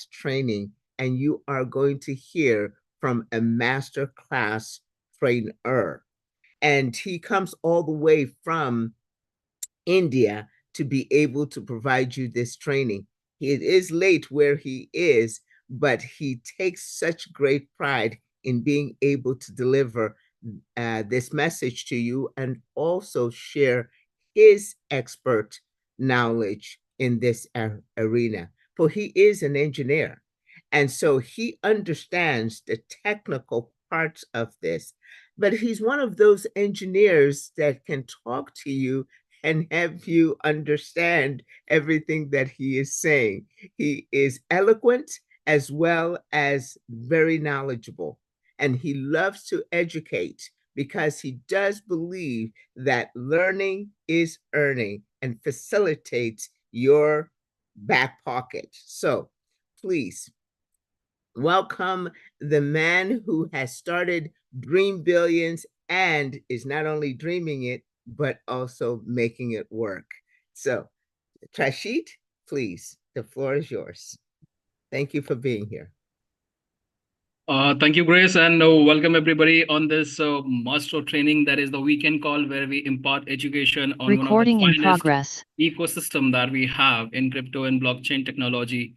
WAAS training, and you are going to hear from a master class trainer. And he comes all the way from India to be able to provide you this training. It is late where he is, but he takes such great pride in being able to deliver this message to you and also share his expert knowledge in this arena. For he is an engineer. And so he understands the technical parts of this, but he's one of those engineers that can talk to you and have you understand everything that he is saying. He is eloquent as well as very knowledgeable, and he loves to educate because he does believe that learning is earning and facilitates your back pocket. So please welcome the man who has started Dream Billions and is not only dreaming it, but also making it work. So, Trashit, please, the floor is yours. Thank you for being here. Thank you, Grace, and welcome everybody on this master training that is the weekend call where we impart education on Recording one of in the finest progress. ecosystem that we have in crypto and blockchain technology.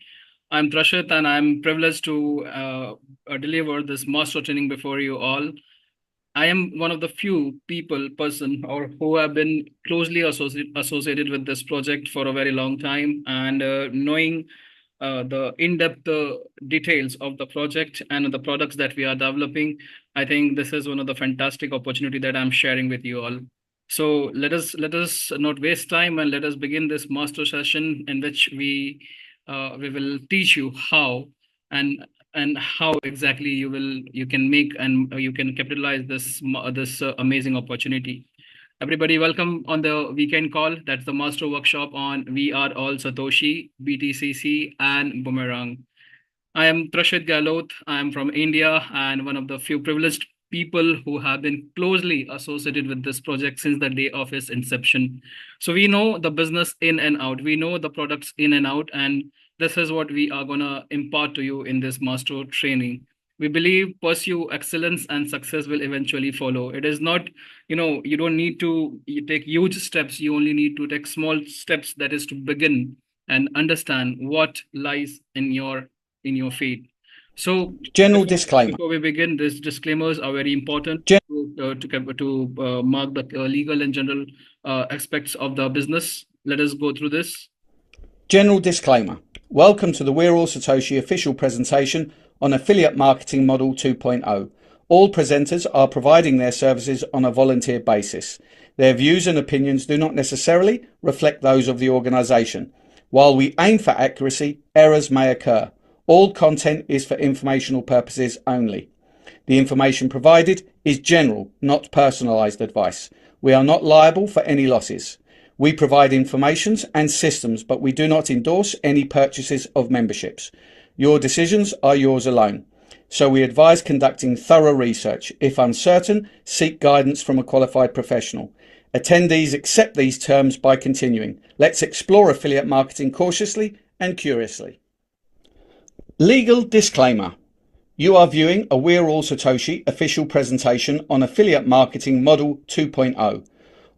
I'm Trashit, and I'm privileged to deliver this master training before you all. I am one of the few person, or who have been closely associated with this project for a very long time, and knowing the in-depth details of the project and the products that we are developing. I think this is one of the fantastic opportunity that I'm sharing with you all. So let us not waste time, and let us begin this master session in which we will teach you how and how exactly you can make and you can capitalize this amazing opportunity. Everybody, welcome on the weekend call. That's the master workshop on We Are All Satoshi, BTCC, and Boomerang. I am Trashit Galot. I am from India and one of the few privileged people who have been closely associated with this project since the day of its inception. So we know the business in and out. We know the products in and out, and this is what we are gonna impart to you in this master training. We believe pursue excellence and success will eventually follow. It is not, you don't need to take huge steps. You only need to take small steps. That is to begin and understand what lies in your feet. So General disclaimer. before we begin, these disclaimers are very important to mark the legal and general aspects of the business. Let us go through this. General disclaimer. Welcome to the We're All Satoshi official presentation on Affiliate Marketing Model 2.0. All presenters are providing their services on a volunteer basis. Their views and opinions do not necessarily reflect those of the organisation. While we aim for accuracy, errors may occur. All content is for informational purposes only. The information provided is general, not personalised advice. We are not liable for any losses. We provide informations and systems, but we do not endorse any purchases of memberships. Your decisions are yours alone. So we advise conducting thorough research. If uncertain, seek guidance from a qualified professional. Attendees accept these terms by continuing. Let's explore affiliate marketing cautiously and curiously. Legal disclaimer. You are viewing a We're All Satoshi official presentation on Affiliate Marketing Model 2.0.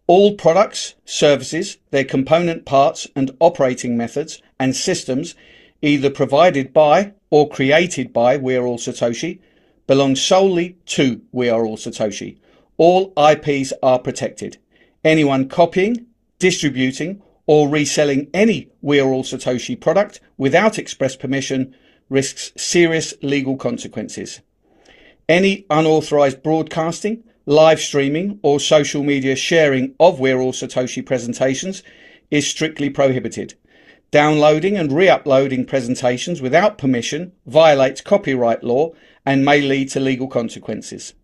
All products, services, their component parts and operating methods and systems either provided by or created by We're All Satoshi belong solely to We Are All Satoshi. All IPs are protected. Anyone copying, distributing or reselling any We're All Satoshi product without express permission risks serious legal consequences. Any unauthorized broadcasting, live streaming or social media sharing of We're All Satoshi presentations is strictly prohibited. Downloading and re-uploading presentations without permission violates copyright law and may lead to legal consequences.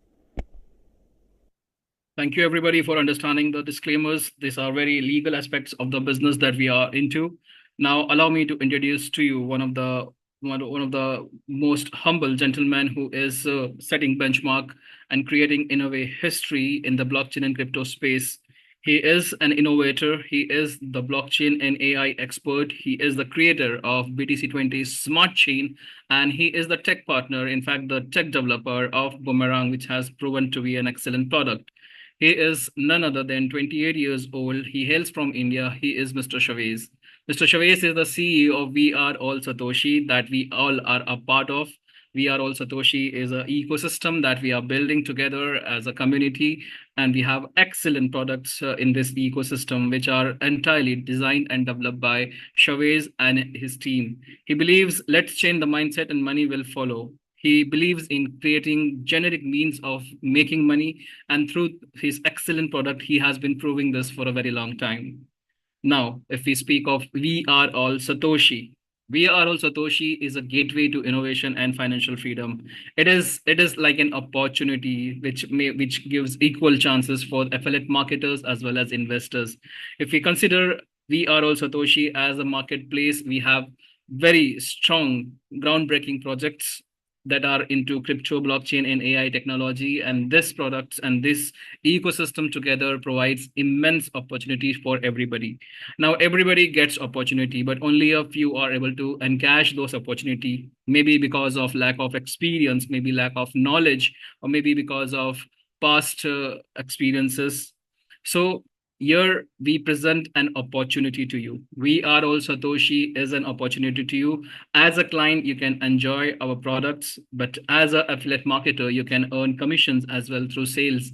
Thank you everybody for understanding the disclaimers. These are very legal aspects of the business that we are into. Now allow me to introduce to you one of the most humble gentlemen who is setting benchmark and creating in a way history in the blockchain and crypto space. He is an innovator. He is the blockchain and AI expert. He is the creator of BTC20 Smart Chain, and he is the tech partner, in fact, the tech developer of Boomerang, which has proven to be an excellent product. He is none other than 28 years old. He hails from India. He is Mr. Chavez. Mr. Chavez is the CEO of We Are All Satoshi, that we all are a part of. We Are All Satoshi is an ecosystem that we are building together as a community, and we have excellent products in this ecosystem which are entirely designed and developed by Chavez and his team. He believes let's change the mindset and money will follow. He believes in creating generic means of making money, and through his excellent product he has been proving this for a very long time. Now, if we speak of We Are All Satoshi, We Are All Satoshi is a gateway to innovation and financial freedom. It is like an opportunity which gives equal chances for affiliate marketers as well as investors. If we consider We Are All Satoshi as a marketplace, we have very strong groundbreaking projects that are into crypto, blockchain, and AI technology. And this products and this ecosystem together provides immense opportunities for everybody. Now everybody gets opportunity, but only a few are able to encash those opportunity, maybe because of lack of experience, maybe lack of knowledge, or maybe because of past experiences. So here we present an opportunity to you. We Are All Satoshi is an opportunity to you. As a client, you can enjoy our products, but as an affiliate marketer, you can earn commissions as well through sales.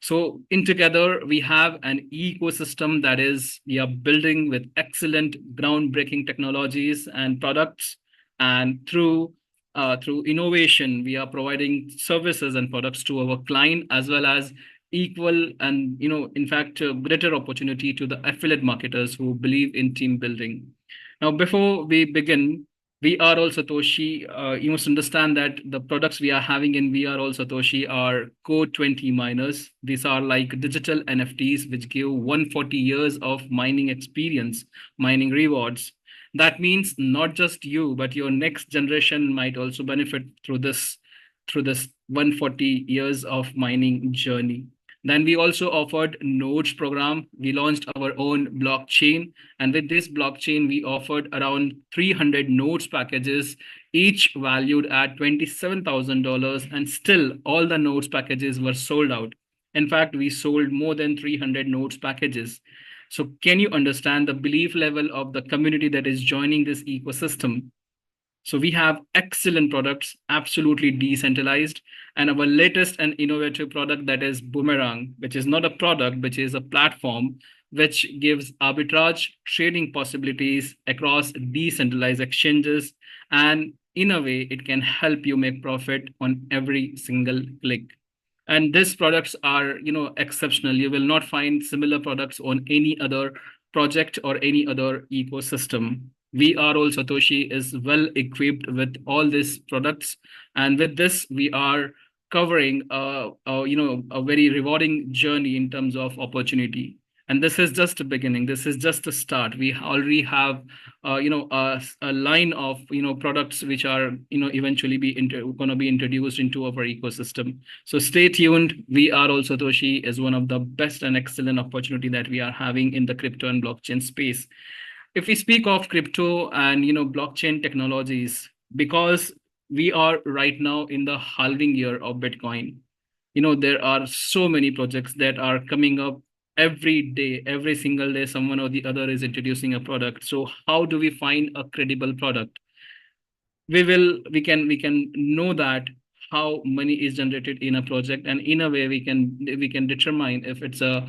So in together, we have an ecosystem that is we are building with excellent groundbreaking technologies and products. And through innovation, we are providing services and products to our client as well as equal and in fact greater opportunity to the affiliate marketers who believe in team building. Now, before we begin, We Are All Satoshi, you must understand that the products we are having in We Are All Satoshi are Code 20 miners. These are like digital NFTs which give 140 years of mining experience, mining rewards. That means not just you, but your next generation might also benefit through this 140 years of mining journey. Then we also offered nodes program. We launched our own blockchain, and with this blockchain, we offered around 300 nodes packages, each valued at $27,000, and still all the nodes packages were sold out. In fact, we sold more than 300 nodes packages. So can you understand the belief level of the community that is joining this ecosystem? So we have excellent products, absolutely decentralized. And our latest and innovative product that is Boomerang, which is not a product, which is a platform which gives arbitrage trading possibilities across decentralized exchanges. And in a way, it can help you make profit on every single click. And these products are exceptional. You will not find similar products on any other project or any other ecosystem. We Are All Satoshi is well equipped with all these products, and with this we are covering a very rewarding journey in terms of opportunity. And this is just a beginning, this is just a start. We already have a line of products which are eventually going to be introduced into our ecosystem. So stay tuned. We Are All Satoshi is one of the best and excellent opportunity that we are having in the crypto and blockchain space. If we speak of crypto and blockchain technologies, because we are right now in the halving year of Bitcoin, there are so many projects that are coming up every day. Every single day someone or the other is introducing a product. So how do we find a credible product? We can know that how money is generated in a project, and in a way we can determine if it's a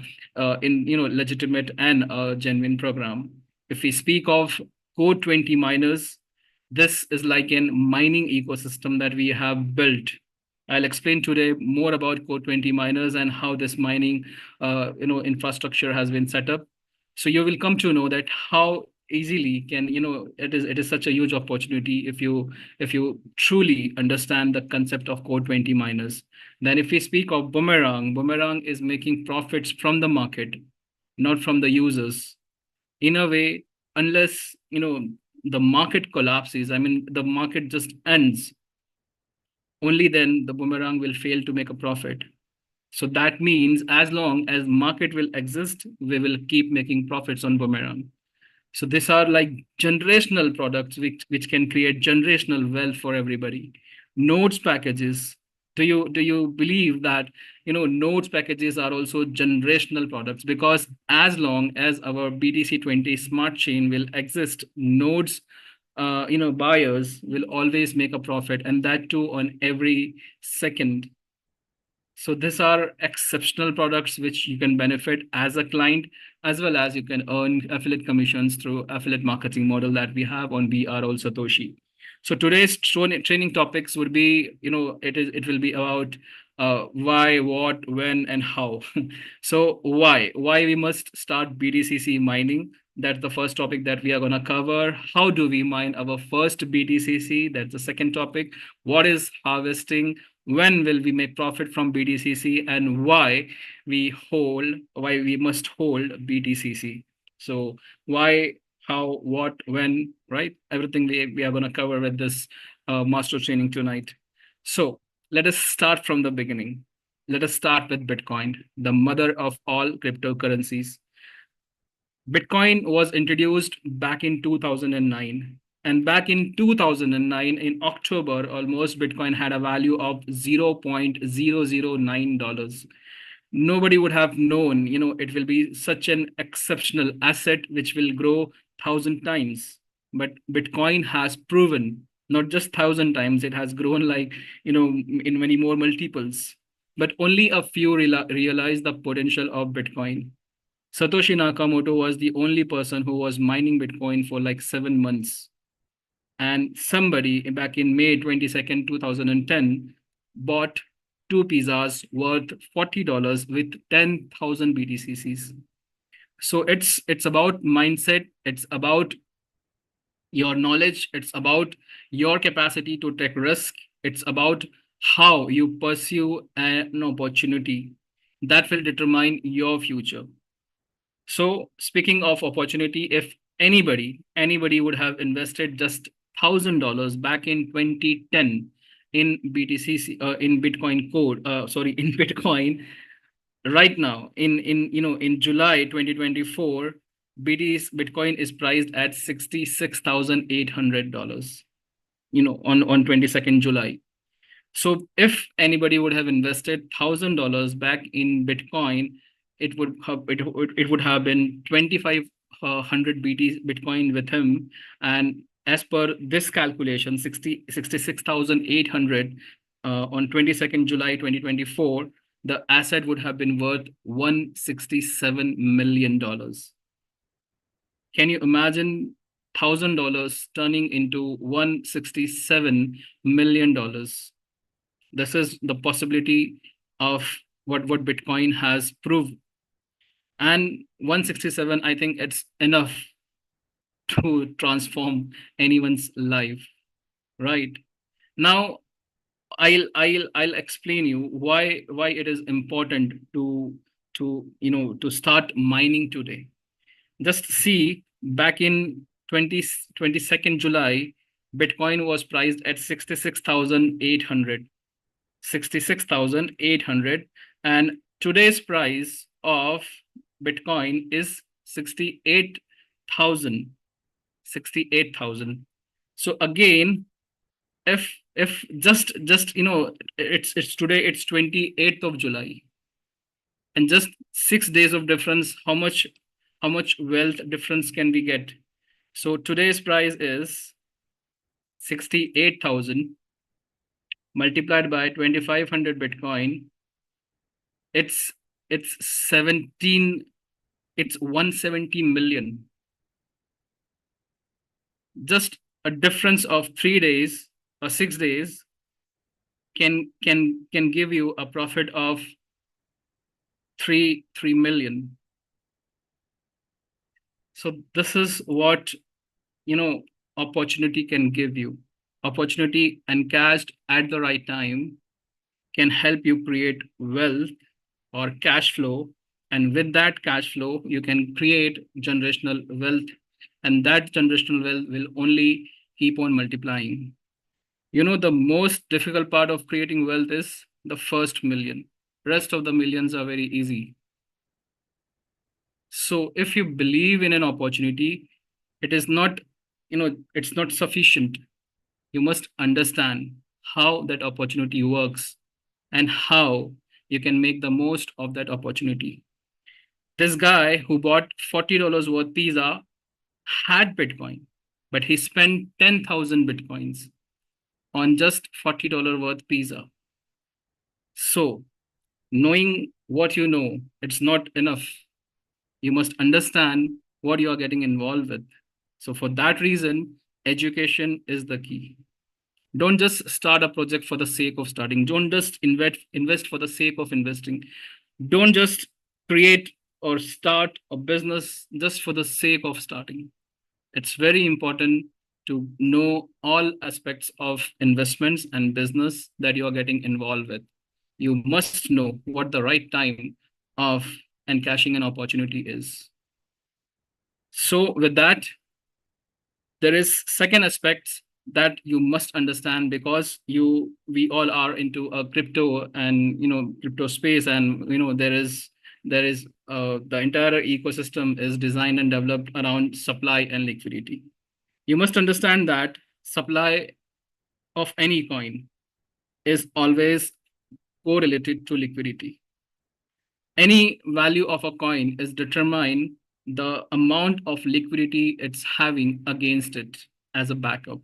in legitimate and a genuine program. If we speak of Code 20 miners, this is like a mining ecosystem that we have built. I'll explain today more about Code 20 miners and how this mining infrastructure has been set up. So you will come to know that how easily can it is such a huge opportunity if you truly understand the concept of Code 20 miners. Then if we speak of Boomerang is making profits from the market, not from the users. In a way, unless the market collapses, I mean the market just ends, only then the Boomerang will fail to make a profit. So that means as long as market will exist, we will keep making profits on Boomerang. So these are like generational products which can create generational wealth for everybody. Nodes packages. Do you believe that nodes packages are also generational products? Because as long as our BTC20 smart chain will exist, nodes buyers will always make a profit, and that too on every second. So these are exceptional products which you can benefit as a client, as well as you can earn affiliate commissions through affiliate marketing model that we have on We Are All Satoshi. So today's training topics would be, it will be about why, what, when, and how. So why we must start BTCC mining. That's the first topic that we are going to cover. How do we mine our first BTCC? That's the second topic. What is harvesting? When will we make profit from BTCC, and why we must hold BTCC? So why, how, what, when, right? Everything we are going to cover with this master training tonight. So let us start from the beginning. Let us start with Bitcoin, the mother of all cryptocurrencies. Bitcoin was introduced back in 2009. And back in 2009, in October, almost Bitcoin had a value of $0.009. Nobody would have known, it will be such an exceptional asset which will grow 1,000 times. But Bitcoin has proven not just 1,000 times, it has grown like, in many more multiples. But only a few realize the potential of Bitcoin. Satoshi Nakamoto was the only person who was mining Bitcoin for like 7 months. And somebody back in May 22nd, 2010, bought two pizzas worth $40 with 10,000 BTCCs. So it's about mindset. It's about your knowledge. It's about your capacity to take risk. It's about how you pursue an opportunity that will determine your future. So speaking of opportunity, if anybody would have invested just $1,000 back in 2010 in BTCC, in Bitcoin code, sorry, in Bitcoin, right now in July 2024, Bitcoin is priced at $66,800. On 22nd July. So if anybody would have invested $1,000 back in Bitcoin, it would have been 2,500 Bitcoin with him. And as per this calculation, 66,800 on 22nd July 2024, the asset would have been worth $167 million. Can you imagine $1,000 turning into $167 million? This is the possibility of what Bitcoin has proved. And 167, I think it's enough to transform anyone's life, right? Now, I'll explain you why it is important to start mining today. Just see, back in 22nd July, Bitcoin was priced at 66,800. 66,800, and today's price of Bitcoin is 68,000. 68,000. So again, if just it's today, it's 28th of July, and just 6 days of difference, how much wealth difference can we get? So today's price is 68,000 multiplied by 2,500 Bitcoin. It's 170 million. Just a difference of 3 days or 6 days can give you a profit of 3 million. So this is what opportunity can give you. Opportunity encashed at the right time can help you create wealth or cash flow. And with that cash flow, you can create generational wealth. And that generational wealth will only keep on multiplying. The most difficult part of creating wealth is the first million. Rest of the millions are very easy. So if you believe in an opportunity, it is not, it's not sufficient. You must understand how that opportunity works and how you can make the most of that opportunity. This guy who bought $40 worth pizza had Bitcoin, but he spent 10,000 Bitcoins on just $40 worth pizza. So, knowing what you know, it's not enough. You must understand what you are getting involved with. So, for that reason, education is the key. Don't just start a project for the sake of starting. Don't just invest for the sake of investing. Don't just create or start a business just for the sake of starting. It's very important to know all aspects of investments and business that you are getting involved with. You must know what the right time of encashing an opportunity is. So with that, there is second aspect that you must understand, because we all are into a crypto and crypto space, and there is the entire ecosystem is designed and developed around supply and liquidity. You must understand that supply of any coin is always correlated to liquidity. Any value of a coin is determined the amount of liquidity it's having against it as a backup.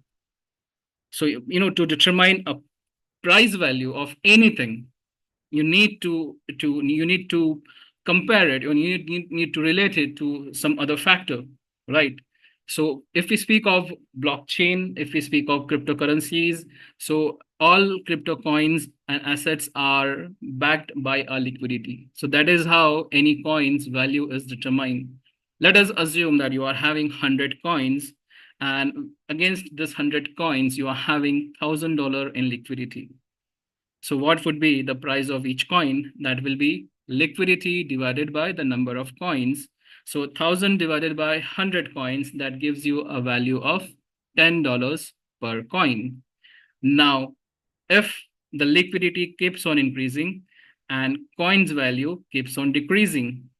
So, to determine a price value of anything, you need to compare it, or you need to relate it to some other factor, right? So if we speak of blockchain, if we speak of cryptocurrencies, so all crypto coins and assets are backed by a liquidity. So that is how any coin's value is determined. Let us assume that you are having 100 coins, and against this 100 coins you are having $1,000 in liquidity. So what would be the price of each coin? That will be liquidity divided by the number of coins. So 1,000 divided by 100 coins, that gives you a value of $10 per coin. Now, if the liquidity keeps on increasing and coins value keeps on decreasing,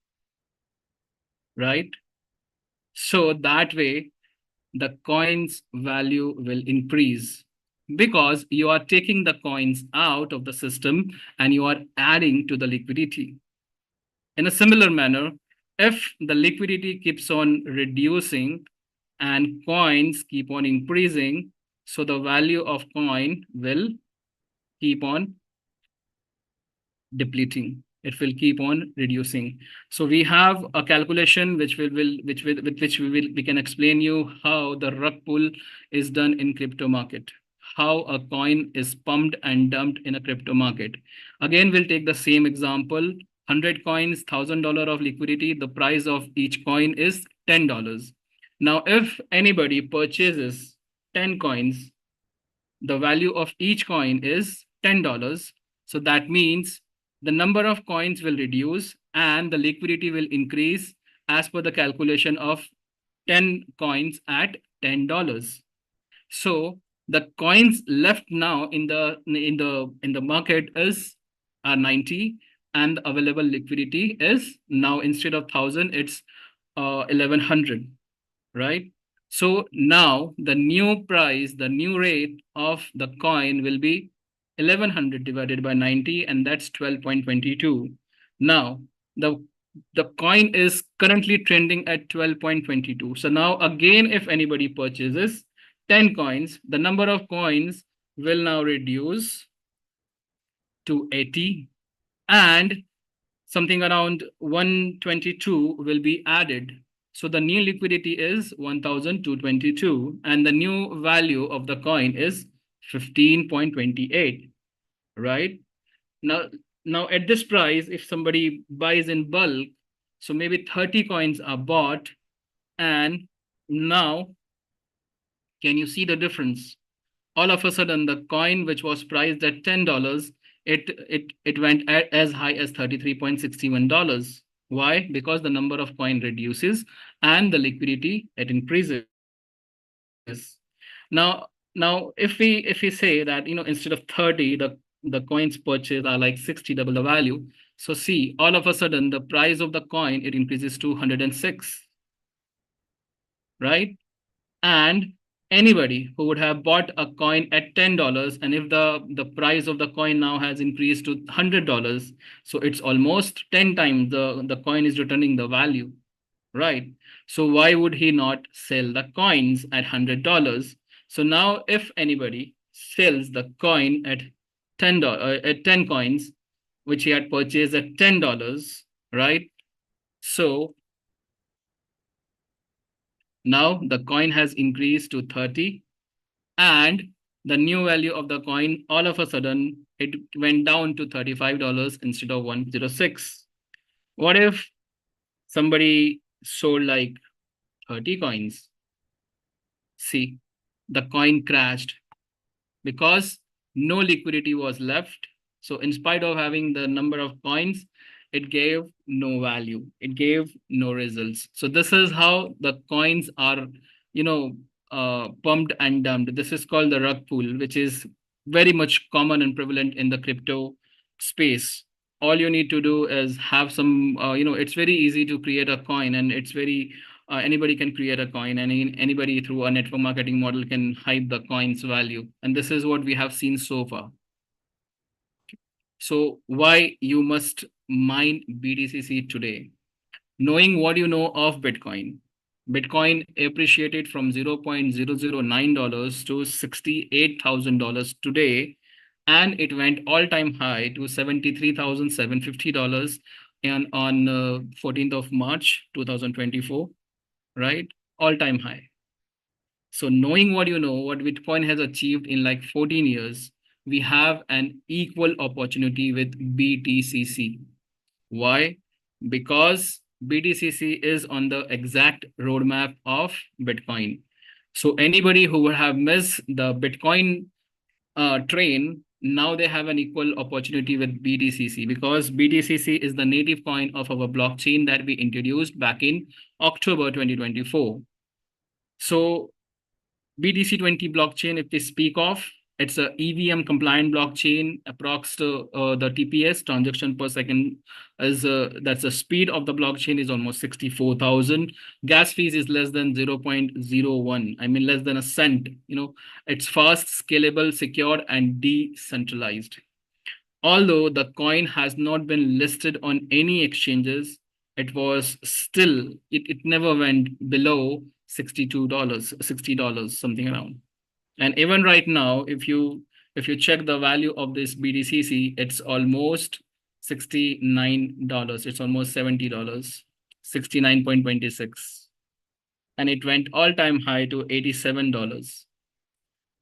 right? So that way, the coin's value will increase, because you are taking the coins out of the system and you are adding to the liquidity. In a similar manner, if the liquidity keeps on reducing and coins keep on increasing, so the value of coin will keep on depleting. It will keep on reducing. So we have a calculation which we can explain you how the rug pull is done in crypto market, how a coin is pumped and dumped in a crypto market. Again, we'll take the same example. 100 coins, $1,000 of liquidity. The price of each coin is $10. Now, if anybody purchases 10 coins, the value of each coin is $10. So that means the number of coins will reduce and the liquidity will increase as per the calculation of 10 coins at $10. So the coins left now in the market is 90, and the available liquidity is now, instead of 1,000, it's 1,100, right? So now the new price, the new rate of the coin will be 1,100 divided by 90, and that's 12.22. Now the coin is currently trending at 12.22. So now again, if anybody purchases 10 coins, the number of coins will now reduce to 80, and something around 122 will be added. So the new liquidity is 1,222, and the new value of the coin is 15.28, right? Now at this price, if somebody buys in bulk, so maybe 30 coins are bought, and now can you see the difference? All of a sudden, the coin which was priced at $10, it went as high as $33.61. Why? Because the number of coin reduces and the liquidity, it increases. Now if we say that instead of 30, the the coins purchased are like 60 double the value. So see, all of a sudden the price of the coin, it increases to 106, right? And anybody who would have bought a coin at $10, and if the price of the coin now has increased to $100, so it's almost 10 times the coin is returning the value, right? So why would he not sell the coins at $100? So now if anybody sells the coin at at 10 coins, which he had purchased at $10, right? So now the coin has increased to 30, and the new value of the coin, all of a sudden it went down to $35 instead of 106. What if somebody sold like 30 coins? See, the coin crashed because no liquidity was left. So in spite of having the number of coins, it gave no value. It gave no results. So this is how the coins are, you know, pumped and dumped. This is called the rug pull, which is very much common and prevalent in the crypto space. All you need to do is have some, it's very easy to create a coin, and it's very anybody can create a coin, and anybody through a network marketing model can hype the coin's value. And this is what we have seen so far. So why you must mine BTCC today? Knowing what you know of Bitcoin. Bitcoin appreciated from $0.009 to $68,000 today, and it went all-time high to $73,750 and on 14th of March 2024, right? All-time high. So knowing what you know, what Bitcoin has achieved in like 14 years, we have an equal opportunity with BTCC. Why? Because BTCC is on the exact roadmap of Bitcoin. So anybody who would have missed the Bitcoin train, now they have an equal opportunity with BTCC, because BTCC is the native coin of our blockchain that we introduced back in October 2024. So BTC20 blockchain, if we speak of, it's a EVM compliant blockchain. Approx the TPS, transaction per second, is that's the speed of the blockchain is almost 64,000. Gas fees is less than 0.01. I mean, less than a cent. It's fast, scalable, secure, and decentralized. Although the coin has not been listed on any exchanges, it never went below $62, $60, something around. And even right now, if you check the value of this BTCC, it's almost $69. It's almost $70, 69.26. And it went all-time high to $87.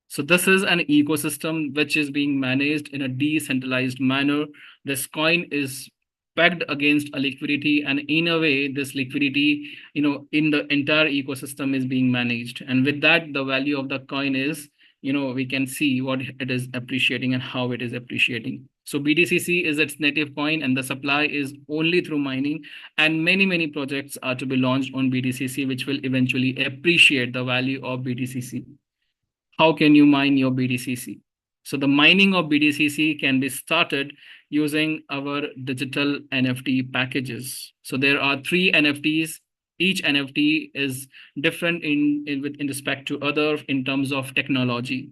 So this is an ecosystem which is being managed in a decentralized manner. This coin is pegged against a liquidity, and in a way, this liquidity, in the entire ecosystem is being managed. And with that, the value of the coin is, we can see what it is appreciating and how it is appreciating. So BTCC is its native coin, and the supply is only through mining. And many, many projects are to be launched on BTCC, which will eventually appreciate the value of BTCC. How can you mine your BTCC? So the mining of BTCC can be started using our digital NFT packages. So there are 3 NFTs. Each NFT is different in respect to other in terms of technology.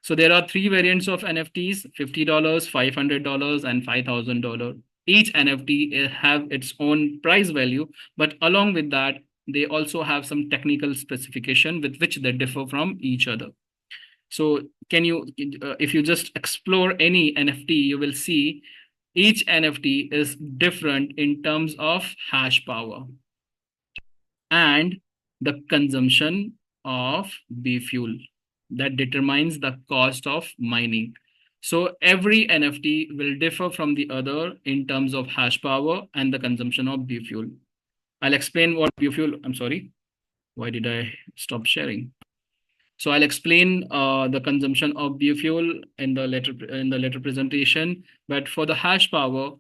So there are 3 variants of NFTs: $50, $500, and $5,000. Each NFT have its own price value, but along with that, they also have some technical specification with which they differ from each other. So if you just explore any NFT, you will see each NFT is different in terms of hash power and the consumption of B fuel that determines the cost of mining. So every NFT will differ from the other in terms of hash power and the consumption of B fuel. I'll explain what B fuel, I'm sorry, why did I stop sharing? So I'll explain the consumption of biofuel in the later presentation. But for the hash power,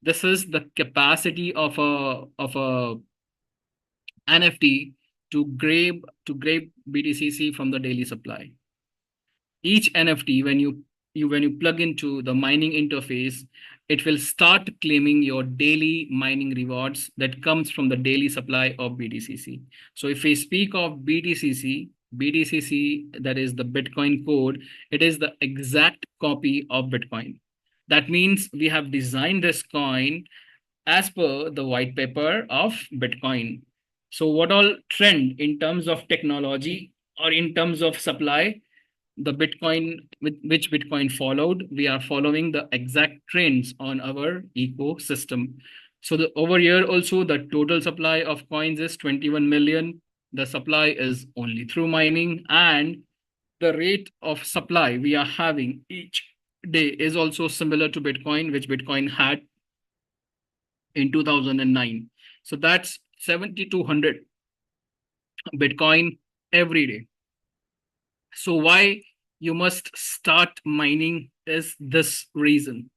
this is the capacity of a NFT to grab BTCC from the daily supply. Each NFT, when when you plug into the mining interface, it will start claiming your daily mining rewards that comes from the daily supply of BTCC. So if we speak of BTCC, that is the Bitcoin code, it is the exact copy of Bitcoin. That means we have designed this coin as per the white paper of Bitcoin. So what all trend in terms of technology or in terms of supply, the Bitcoin, which Bitcoin followed, we are following the exact trends on our ecosystem. So over here also, the total supply of coins is 21 million. The supply is only through mining, and the rate of supply we are having each day is also similar to Bitcoin, which Bitcoin had in 2009. So that's 7,200 Bitcoin every day. So why you must start mining is this reason.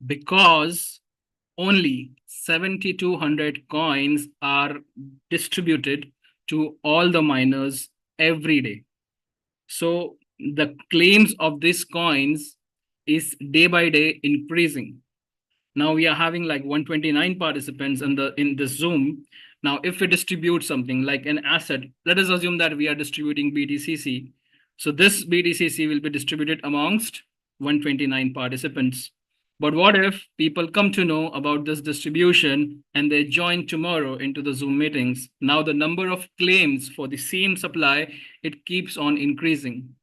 Because only 7,200 coins are distributed to all the miners every day. So the claims of these coins is day by day increasing. Now we are having like 129 participants in this Zoom. Now, if we distribute something like an asset, let us assume that we are distributing BTCC. So this BTCC will be distributed amongst 129 participants. But what if people come to know about this distribution and they join tomorrow into the Zoom meetings? Now the number of claims for the same supply, it keeps on increasing.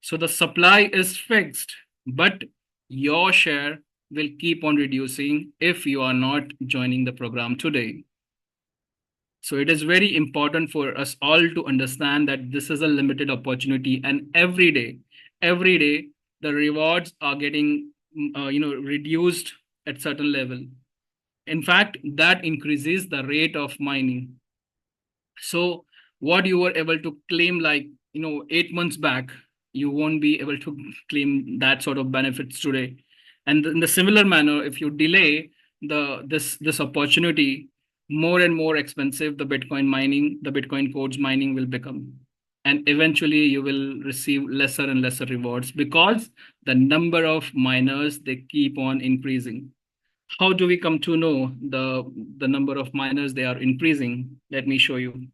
So the supply is fixed, but your share will keep on reducing if you are not joining the program today. So it is very important for us all to understand that this is a limited opportunity, and every day, the rewards are getting reduced at certain level. In fact, that increases the rate of mining. So what you were able to claim like 8 months back, you won't be able to claim that sort of benefits today. And in the similar manner, if you delay this opportunity, more and more expensive the Bitcoin codes mining will become. And eventually you will receive lesser and lesser rewards because the number of miners, they keep on increasing. How do we come to know the number of miners they are increasing? Let me show you.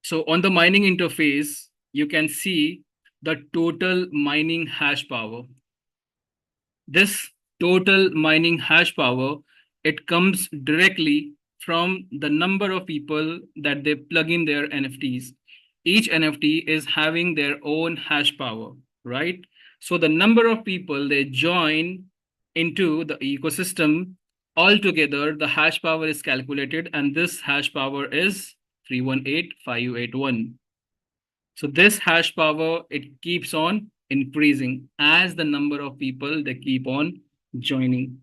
So on the mining interface, you can see the total mining hash power. This total mining hash power, it comes directly from the number of people that they plug in their NFTs. Each NFT is having their own hash power, right? So the number of people they join into the ecosystem, altogether the hash power is calculated, and this hash power is 318,581. So this hash power, it keeps on increasing as the number of people they keep on joining.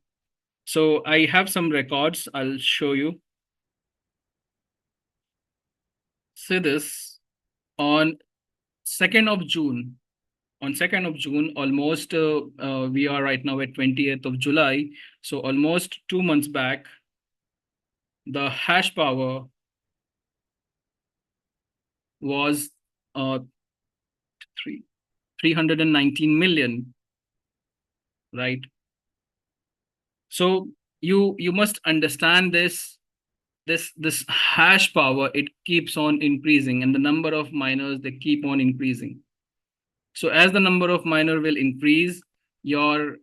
So I have some records I'll show you. See this on 2nd of June. On 2nd of June, almost we are right now at 20th of July. So almost 2 months back, the hash power was 319 million, right? So you must understand this hash power, it keeps on increasing, and the number of miners, they keep on increasing. So as the number of miner will increase, your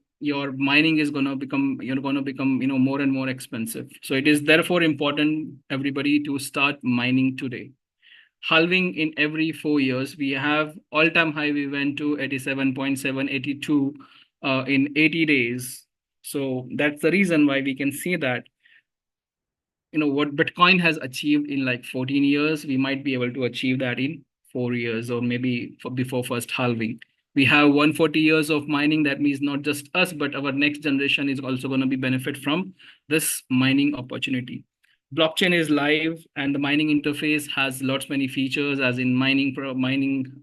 mining is going to become more and more expensive. So it is therefore important everybody to start mining today. Halving in every 4 years. We have all-time high, we went to 87.782 in 80 days. So that's the reason why we can see that what Bitcoin has achieved in like 14 years, we might be able to achieve that in 4 years, or maybe before first halving. We have 140 years of mining. That means not just us, but our next generation is also going to be benefit from this mining opportunity. Blockchain is live, and the mining interface has lots many features, as in mining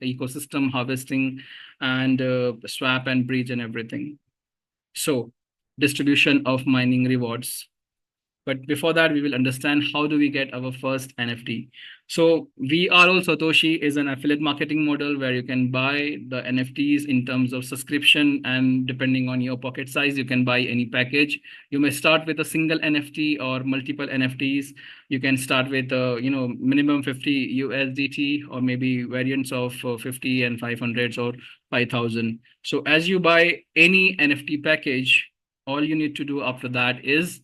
ecosystem, harvesting, and swap and bridge and everything. So distribution of mining rewards. But before that, we will understand how do we get our first NFT. So We Are All Satoshi is an affiliate marketing model where you can buy the NFTs in terms of subscription, and depending on your pocket size, you can buy any package. You may start with a single NFT or multiple NFTs. You can start with minimum 50 USDT, or maybe variants of 50 and 500 or 5,000. So as you buy any NFT package, all you need to do after that is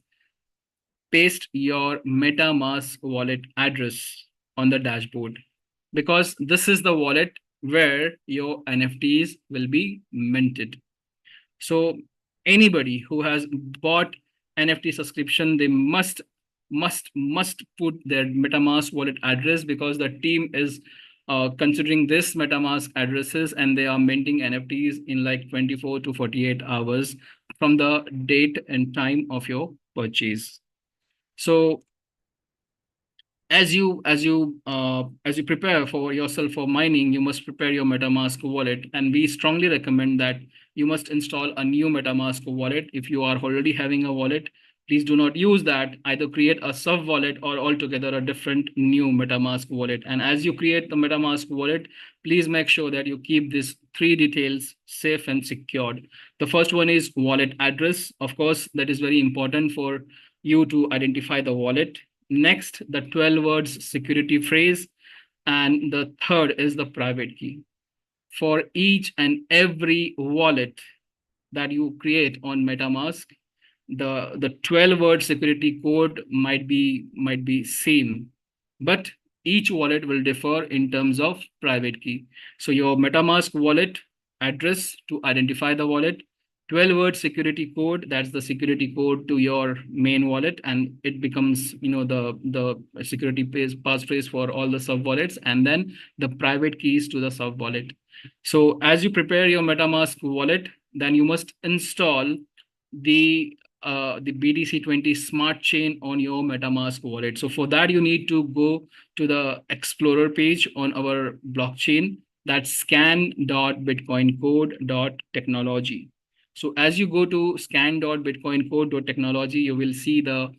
paste your MetaMask wallet address on the dashboard, because this is the wallet where your NFTs will be minted. So anybody who has bought NFT subscription, they must put their MetaMask wallet address, because the team is considering this MetaMask addresses, and they are minting NFTs in like 24 to 48 hours from the date and time of your purchase. So as you prepare for yourself for mining, you must prepare your MetaMask wallet, and we strongly recommend that you must install a new MetaMask wallet. If you are already having a wallet, please do not use that. Either create a sub wallet or altogether a different new MetaMask wallet. And as you create the MetaMask wallet, please make sure that you keep these three details safe and secured. The first one is wallet address. Of course, that is very important for you to identify the wallet. Next, the 12 words security phrase. And the third is the private key. For each and every wallet that you create on MetaMask, the 12-word security code might be same, but each wallet will differ in terms of private key. So your MetaMask wallet address to identify the wallet, 12-word security code, that's the security code to your main wallet, and it becomes the security passphrase for all the sub wallets, and then the private keys to the sub wallet. So as you prepare your MetaMask wallet, then you must install the BTC20 smart chain on your MetaMask wallet. So for that, you need to go to the Explorer page on our blockchain. That's scan.bitcoincode.technology. So as you go to scan.bitcoincode.technology, you will see the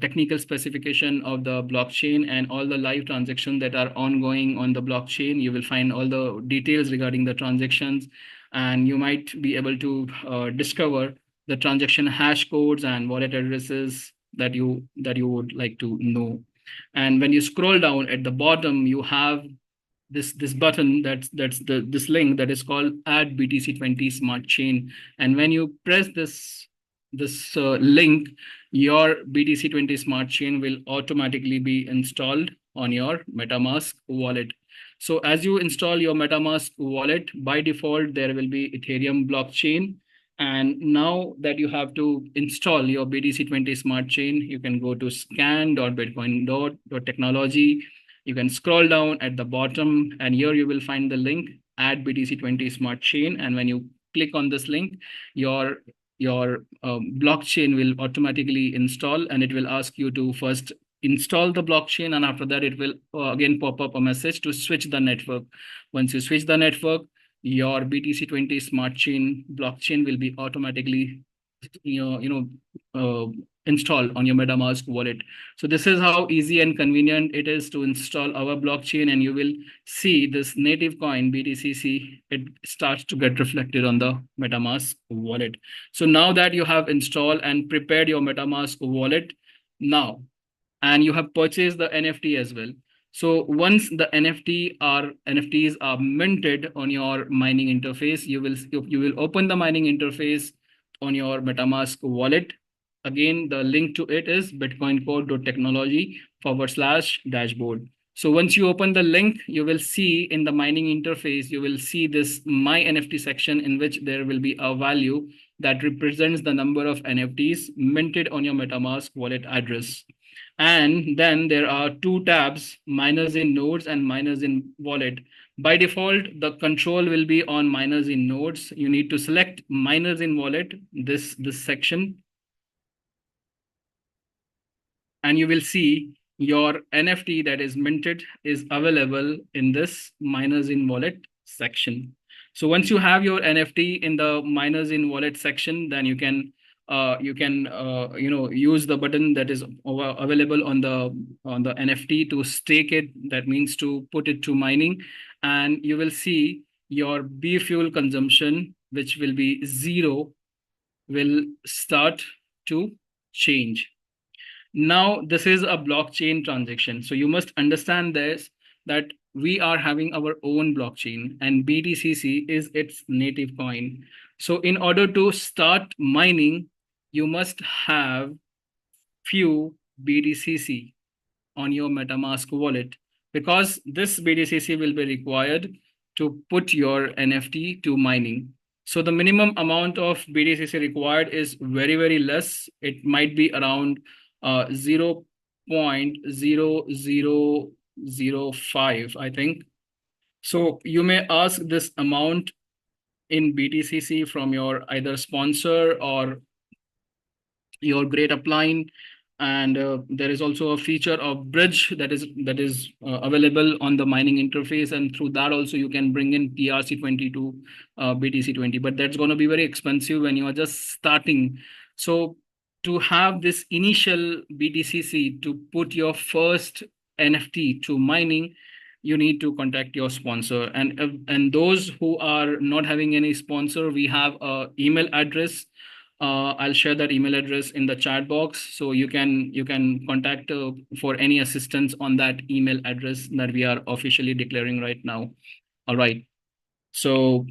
technical specification of the blockchain and all the live transactions that are ongoing on the blockchain. You will find all the details regarding the transactions, and you might be able to discover the transaction hash codes and wallet addresses that you would like to know. And when you scroll down at the bottom, you have this button this link that is called add BTC20 smart chain. And when you press this link, your BTC20 smart chain will automatically be installed on your MetaMask wallet. So as you install your MetaMask wallet, by default, there will be Ethereum blockchain. And now that you have to install your BTC20 smart chain, you can go to scan.bitcoin.technology. You can scroll down at the bottom, and here you will find the link, add BTC20 smart chain. And when you click on this link, your blockchain will automatically install, and it will ask you to first install the blockchain, and after that it will again pop up a message to switch the network. Once you switch the network, your BTC20 smart chain blockchain will be automatically installed on your MetaMask wallet. So this is how easy and convenient it is to install our blockchain, and you will see this native coin BTCC, it starts to get reflected on the MetaMask wallet. So now that you have installed and prepared your MetaMask wallet now, and you have purchased the NFT as well. So once the NFTs are minted on your mining interface, you will open the mining interface on your MetaMask wallet. Again, the link to it is bitcoincode.technology/dashboard. So once you open the link, you will see in the mining interface, you will see this My NFT section, in which there will be a value that represents the number of NFTs minted on your MetaMask wallet address. And then there are two tabs, miners in nodes and miners in wallet. By default, the control will be on miners in nodes. You need to select miners in wallet, this section, and you will see your NFT that is minted is available in this miners in wallet section. So once you have your NFT in the miners in wallet section, then you can you can use the button that is available on the NFT to stake it. That means to put it to mining, and you will see your B fuel consumption, which will be zero, will start to change. Now, this is a blockchain transaction. So you must understand this, that we are having our own blockchain and BTCC is its native coin. So in order to start mining, you must have few BTCC on your MetaMask wallet, because this BTCC will be required to put your NFT to mining. So the minimum amount of BTCC required is very, very less. It might be around 0.0005, I think. So you may ask this amount in BTCC from your either sponsor or your great upline. And there is also a feature of bridge that is available on the mining interface, and through that also you can bring in TRC20 to BTC20, but that's going to be very expensive when you are just starting. So to have this initial BTCC to put your first NFT to mining, you need to contact your sponsor. And those who are not having any sponsor, we have a email address. I'll share that email address in the chat box, so you can contact for any assistance on that email address that we are officially declaring right now. All right. So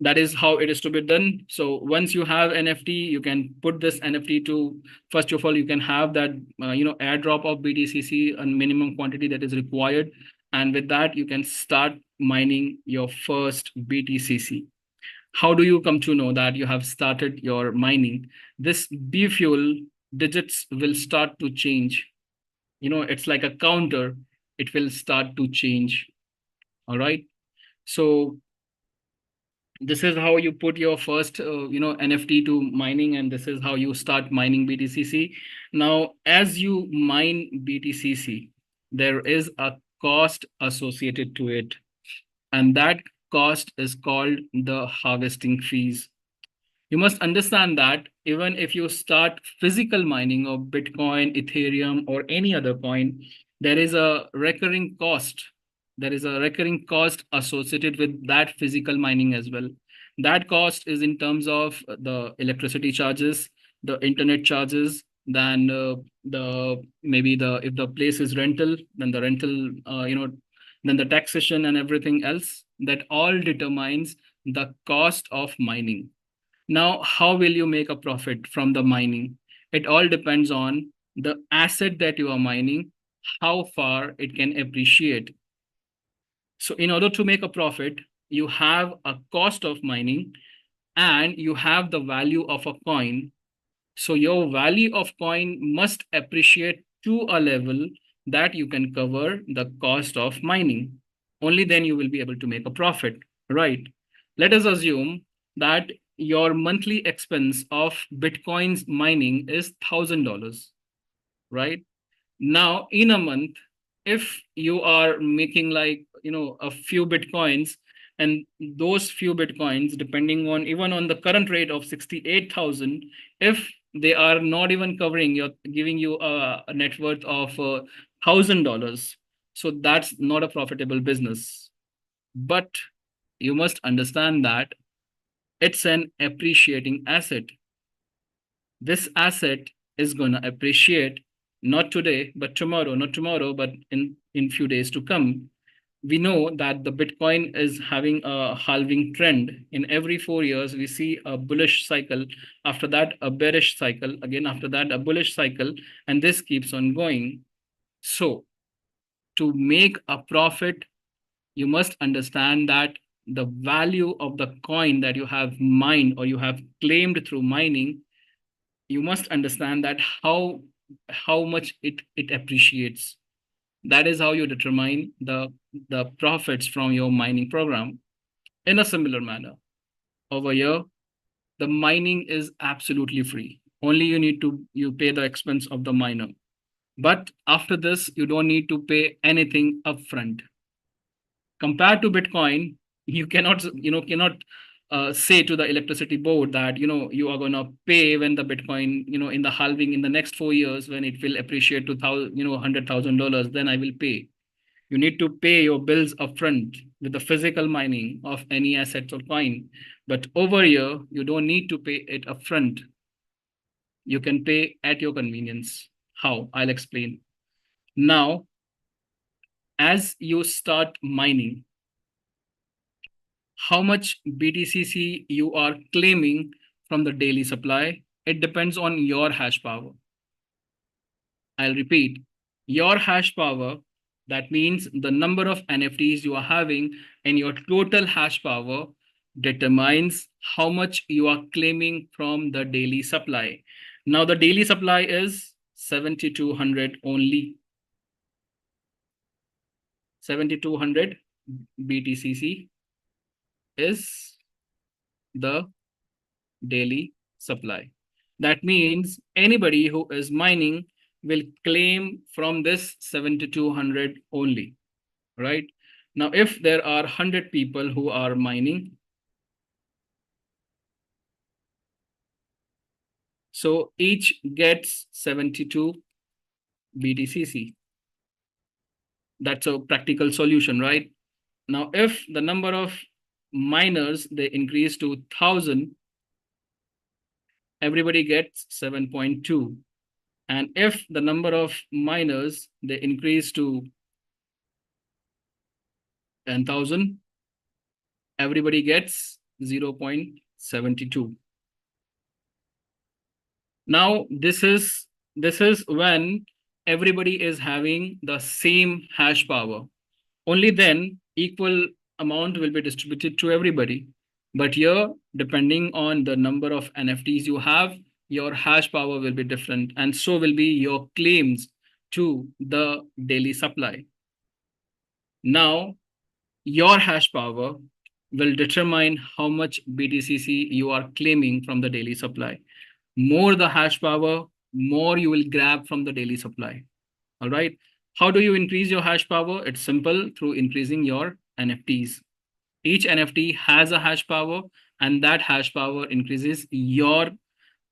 that is how it is to be done. So once you have NFT, you can put this NFT to, first of all, you can have that airdrop of BTCC, a minimum quantity that is required, and with that you can start mining your first BTCC. How do you come to know that you have started your mining? This B fuel digits will start to change. It's like a counter. It will start to change. All right. So this is how you put your first, NFT to mining, and this is how you start mining BTCC. Now, as you mine BTCC, there is a cost associated to it, and that cost is called the harvesting fees. You must understand that even if you start physical mining of Bitcoin, Ethereum, or any other coin, there is a recurring cost. There is a recurring cost associated with that physical mining as well. That cost is in terms of the electricity charges, the internet charges, then the maybe the if the place is rental, then the rental, then the taxation and everything else. That all determines the cost of mining. Now, how will you make a profit from the mining? It all depends on the asset that you are mining, how far it can appreciate. So in order to make a profit, you have a cost of mining and you have the value of a coin. So your value of coin must appreciate to a level that you can cover the cost of mining. Only then you will be able to make a profit, right? Let us assume that your monthly expense of Bitcoin's mining is $1,000, right? Now, in a month, if you are making like, a few Bitcoins, and those few Bitcoins, depending on even on the current rate of 68,000, if they are not even covering your, giving you a net worth of $1,000, so that's not a profitable business. But you must understand that it's an appreciating asset. This asset is going to appreciate not today, but tomorrow, not tomorrow, but in few days to come. We know that the Bitcoin is having a halving trend. In every 4 years, we see a bullish cycle. After that, a bearish cycle. Again, after that, a bullish cycle. And this keeps on going. So to make a profit, you must understand that the value of the coin that you have mined or you have claimed through mining, you must understand that how much it appreciates. That is how you determine the profits from your mining program. In a similar manner, over here, the mining is absolutely free. Only you pay the expense of the miner. But after this, you don't need to pay anything upfront. Compared to Bitcoin, you cannot say to the electricity board that, you are going to pay when the Bitcoin, in the halving in the next 4 years, when it will appreciate to $100,000, then I will pay. You need to pay your bills upfront with the physical mining of any asset or coin. But over here, you don't need to pay it upfront. You can pay at your convenience. How? I'll explain. Now, as you start mining, how much BTCC you are claiming from the daily supply, it depends on your hash power. I'll repeat, your hash power, that means the number of NFTs you are having, and your total hash power determines how much you are claiming from the daily supply. Now, the daily supply is 7,200 only. 7,200 BTCC is the daily supply. That means anybody who is mining will claim from this 7,200 only, right? Now, if there are 100 people who are mining, so each gets 72 BTCC. That's a practical solution, right? Now, if the number of miners, they increase to 1,000, everybody gets 7.2. And if the number of miners, they increase to 10,000, everybody gets 0.72. Now, this is when everybody is having the same hash power. Only then equal amount will be distributed to everybody. But here, depending on the number of NFTs you have, your hash power will be different, and so will be your claims to the daily supply. Now, your hash power will determine how much BTCC you are claiming from the daily supply. More the hash power, more you will grab from the daily supply. All right. How do you increase your hash power? It's simple, through increasing your NFTs. Each NFT has a hash power, and that hash power increases your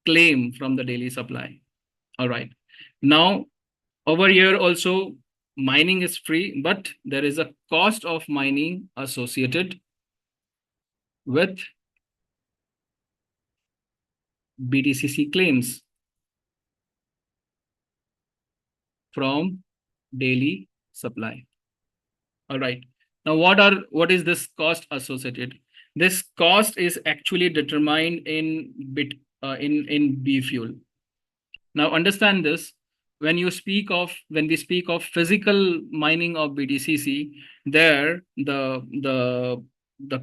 claim from the daily supply. All right. Now, over here also, mining is free, but there is a cost of mining associated with BTCC claims from daily supply. All right. Now, what is this cost associated? This cost is actually determined in B fuel. Now, understand this. When we speak of physical mining of BTCC, there the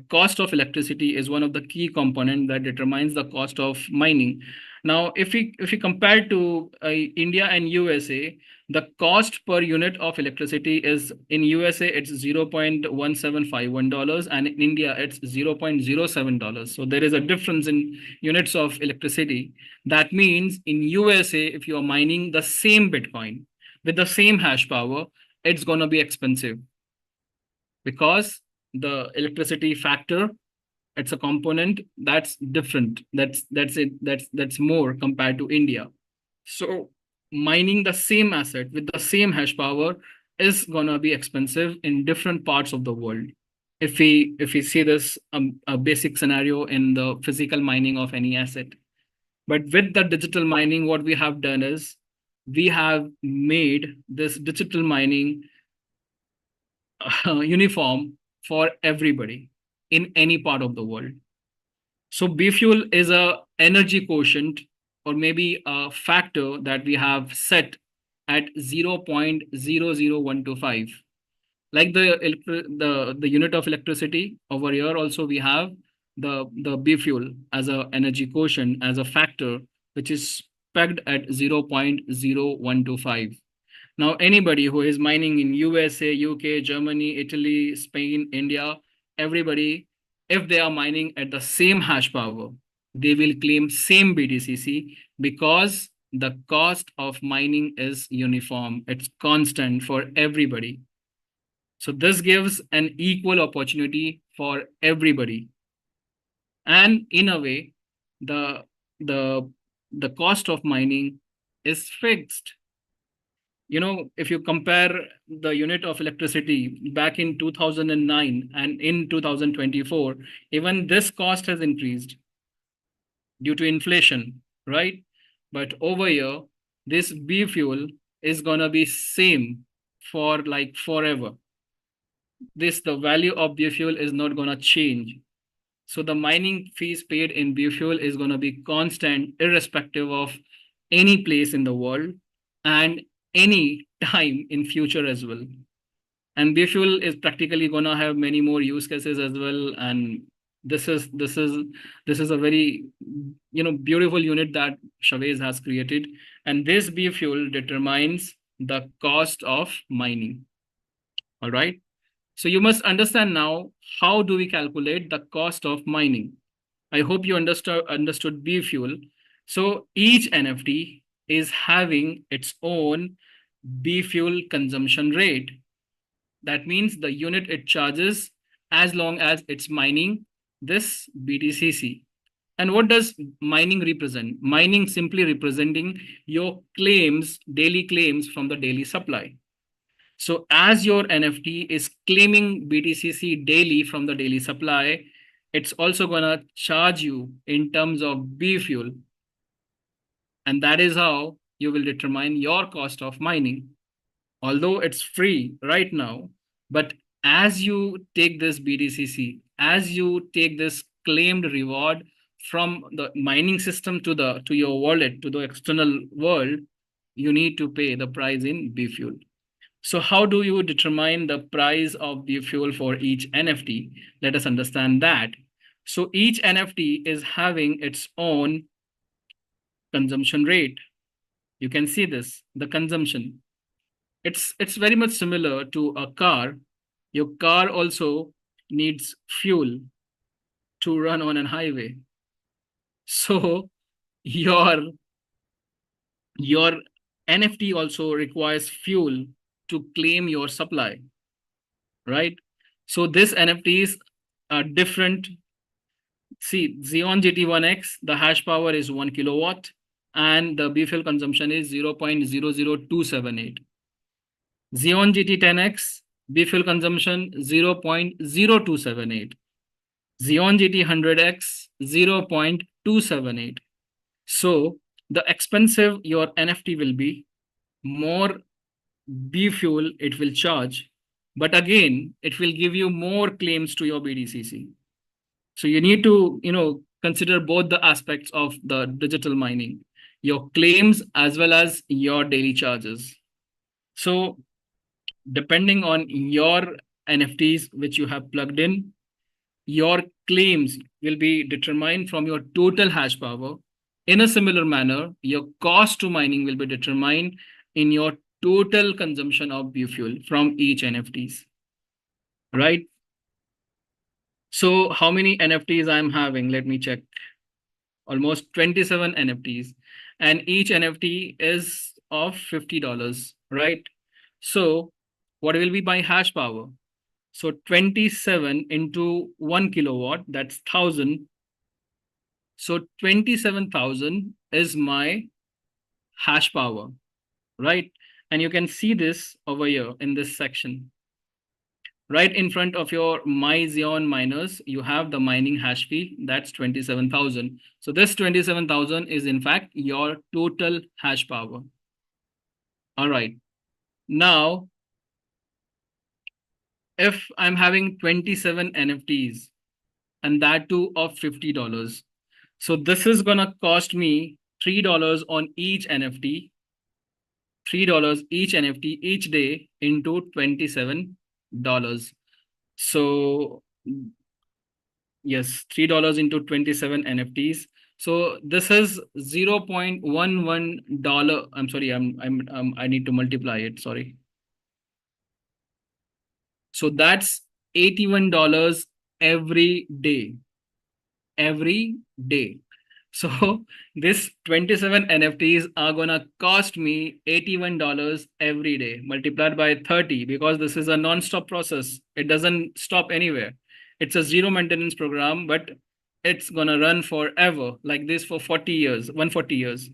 cost of electricity is one of the key component that determines the cost of mining. Now, if we compare to India and USA, the cost per unit of electricity is, in USA it's $0.1751, and in India it's $0.07. So there is a difference in units of electricity. That means in USA, if you are mining the same Bitcoin with the same hash power, it's going to be expensive, because the electricity factor, it's a component that's different. That's more compared to India. So mining the same asset with the same hash power is gonna be expensive in different parts of the world. If we see this a basic scenario in the physical mining of any asset. But with the digital mining, what we have done is we have made this digital mining uniform for everybody in any part of the world. So B fuel is a energy quotient, or maybe a factor that we have set at 0.00125. Like the unit of electricity, over here also we have the B fuel as a energy quotient, as a factor, which is pegged at 0.0125. Now, anybody who is mining in USA, UK, Germany, Italy, Spain, India, everybody, if they are mining at the same hash power, they will claim same BTCC, because the cost of mining is uniform. It's constant for everybody. So this gives an equal opportunity for everybody. And in a way, the the the cost of mining is fixed. If you compare the unit of electricity back in 2009 and in 2024, even this cost has increased due to inflation, right? But over here, this B fuel is gonna be same for like forever. The value of B fuel is not gonna change. So the mining fees paid in B fuel is gonna be constant, irrespective of any place in the world and any time in future as well. And B fuel is practically gonna have many more use cases as well. And this is this is this is a very beautiful unit that Chavez has created. And this B fuel determines the cost of mining. All right. So you must understand now, how do we calculate the cost of mining? I hope you understood B fuel. So each NFT is having its own B fuel consumption rate. That means the unit it charges as long as it's mining this BTCC. And what does mining represent? Mining simply representing your claims, daily claims from the daily supply. So as your NFT is claiming BTCC daily from the daily supply, it's also gonna charge you in terms of B fuel. And that is how you will determine your cost of mining. Although it's free right now, but as you take this BTCC, as you take this claimed reward from the mining system to your wallet, to the external world, you need to pay the price in B fuel. So how do you determine the price of the fuel for each NFT? Let us understand that. So each NFT is having its own consumption rate. You can see this, the consumption. It's very much similar to a car. Your car also needs fuel to run on a highway. So your NFT also requires fuel to claim your supply, right? So this NFTs are different. See, Xeon GT1X, the hash power is 1 kilowatt and the B fuel consumption is 0.00278. Xeon GT10X, B fuel consumption 0.0278. Xeon GT100X 0.278. So the expensive your NFT will be, more B fuel it will charge. But again, it will give you more claims to your BTCC. So you need to, consider both the aspects of the digital mining, your claims as well as your daily charges. So depending on your NFTs which you have plugged in, your claims will be determined from your total hash power. In a similar manner, your cost to mining will be determined in your total consumption of B fuel from each NFTs, right? So how many NFTs I'm having? Let me check. Almost 27 NFTs. And each NFT is of $50, right? So what will be my hash power? So 27 into 1 kilowatt, that's 1,000. So 27,000 is my hash power, right? And you can see this over here in this section. Right in front of your My Xeon miners, you have the mining hash fee, that's 27,000. So this 27,000 is in fact your total hash power. All right. Now, if I'm having 27 NFTs and that too of $50, so this is gonna cost me $3 on each NFT, $3 each NFT each day into $27. So yes, $3 into 27 NFTs. So this is $0.11. I'm sorry, I need to multiply it. Sorry. So that's $81 every day. Every day. So this 27 NFTs are gonna cost me $81 every day, multiplied by 30, because this is a non-stop process. It doesn't stop anywhere. It's a zero maintenance program, but it's gonna run forever like this for 40 years, 140 years.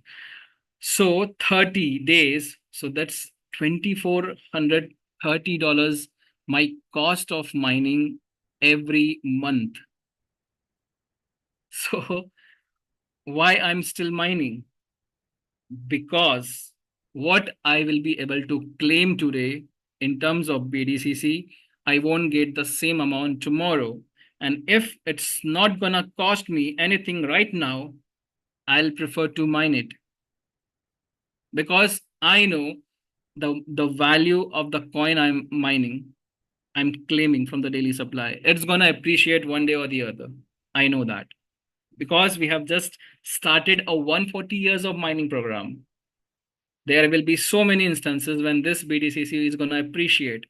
So 30 days, so that's $2,430 my cost of mining every month. So why I'm still mining? Because what I will be able to claim today in terms of BTCC, I won't get the same amount tomorrow. And if it's not gonna cost me anything right now, I'll prefer to mine it because I know the value of the coin I'm mining, I'm claiming from the daily supply. It's gonna appreciate one day or the other. I know that because we have just started a 140 years of mining program. There will be so many instances when this BTCC is gonna appreciate.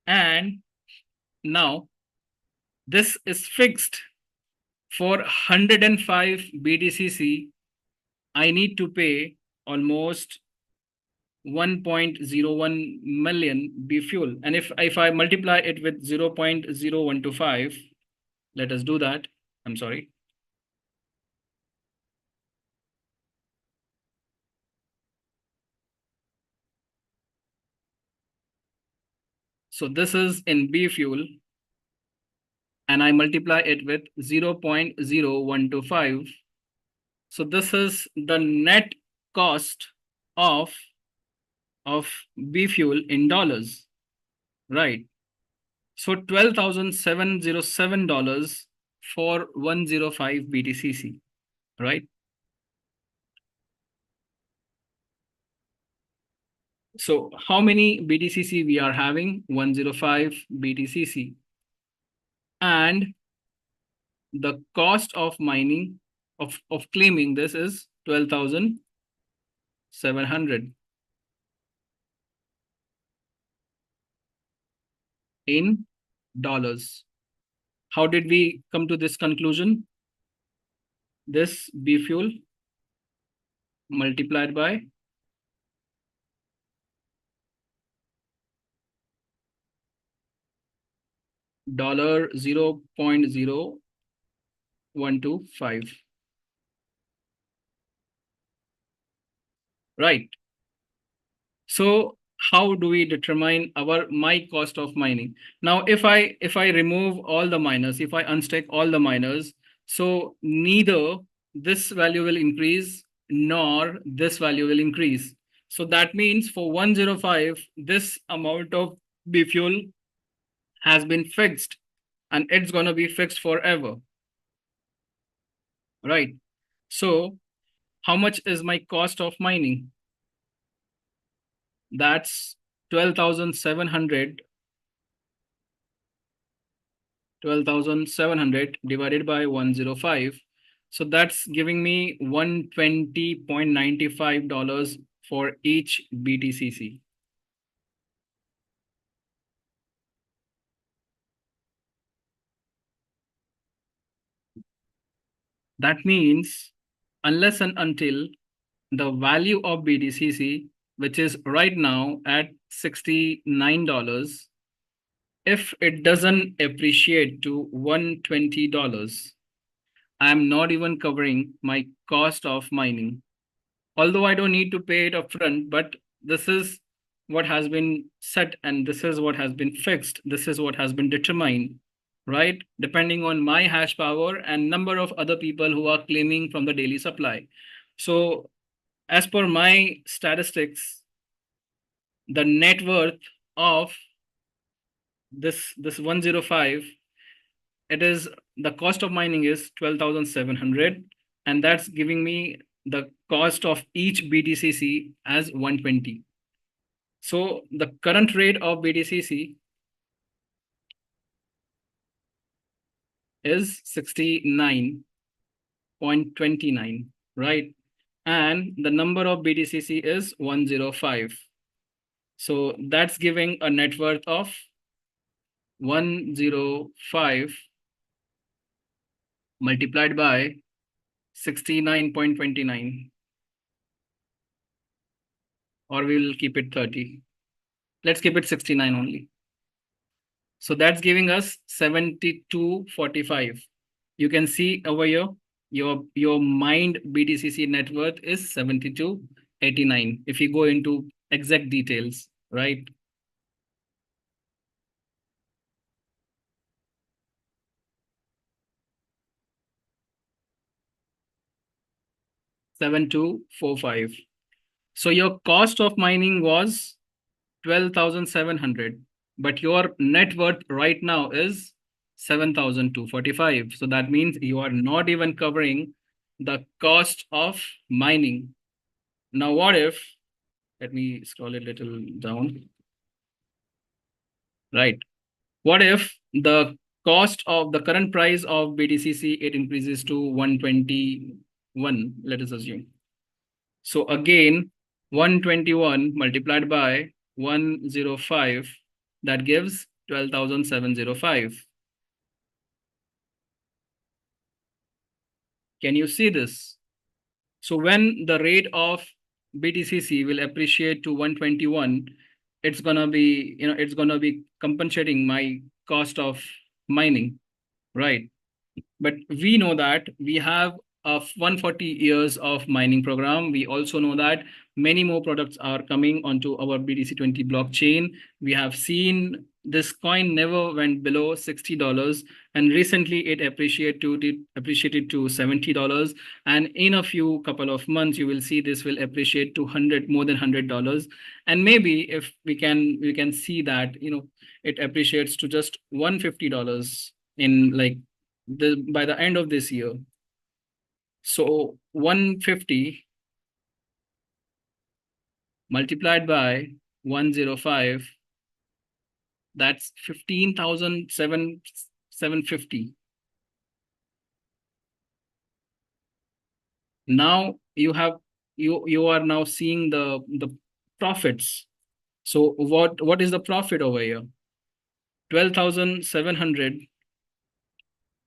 And now this is fixed for 105 BTCC. I need to pay almost 1.01 million B fuel. And if I multiply it with 0.0125, let us do that. I'm sorry. So this is in B fuel, and I multiply it with 0.0125. So this is the net cost of B fuel in dollars, right? So $12,707 for 105 BTCC, right? So how many BTCC we are having? 105 BTCC. And the cost of mining, of claiming this is 12,700 in dollars. How did we come to this conclusion? This B fuel multiplied by $0.0125. Right. So how do we determine my cost of mining? Now, if I remove all the miners, if I unstack all the miners, so neither this value will increase nor this value will increase. So that means for 105, this amount of B fuel has been fixed and it's gonna be fixed forever. Right. So how much is my cost of mining? That's 12,700 divided by 105. So that's giving me $120.95 for each BTCC. That means unless and until the value of BTCC, which is right now at $69, if it doesn't appreciate to $120, I'm not even covering my cost of mining. Although I don't need to pay it upfront, but this is what has been set and this is what has been fixed. This is what has been determined, right? Depending on my hash power and number of other people who are claiming from the daily supply. So as per my statistics, the net worth of this 105, it is the cost of mining is 12,700, and that's giving me the cost of each BTCC as 120. So the current rate of BTCC is 69.29, right? And the number of BTCC is 105. So that's giving a net worth of 105 multiplied by 69.29, or we'll keep it 30. Let's keep it 69 only. So that's giving us 72.45. You can see over here, your mined BTCC net worth is 72.89. If you go into exact details, right? $7,245. So your cost of mining was 12,700, but your net worth right now is 7,245. So that means you are not even covering the cost of mining. Now, what if, let me scroll a little down, right? What if the cost of the current price of BTCC, it increases to 121, let us assume. So again, 121 multiplied by 105, that gives 12,705. Can you see this? So when the rate of BTCC will appreciate to 121, it's gonna be, it's gonna be compensating my cost of mining, right? But we know that we have a 140 years of mining program. We also know that many more products are coming onto our BTC20 blockchain. We have seen this coin never went below $60, and recently it appreciated to $70. And in a few couple of months, you will see this will appreciate to more than $100. And maybe if we can see that it appreciates to just $150 in like by the end of this year. So 150 multiplied by 105, that's 15,750. Now you are now seeing the profits. So what is the profit over here? 12,700,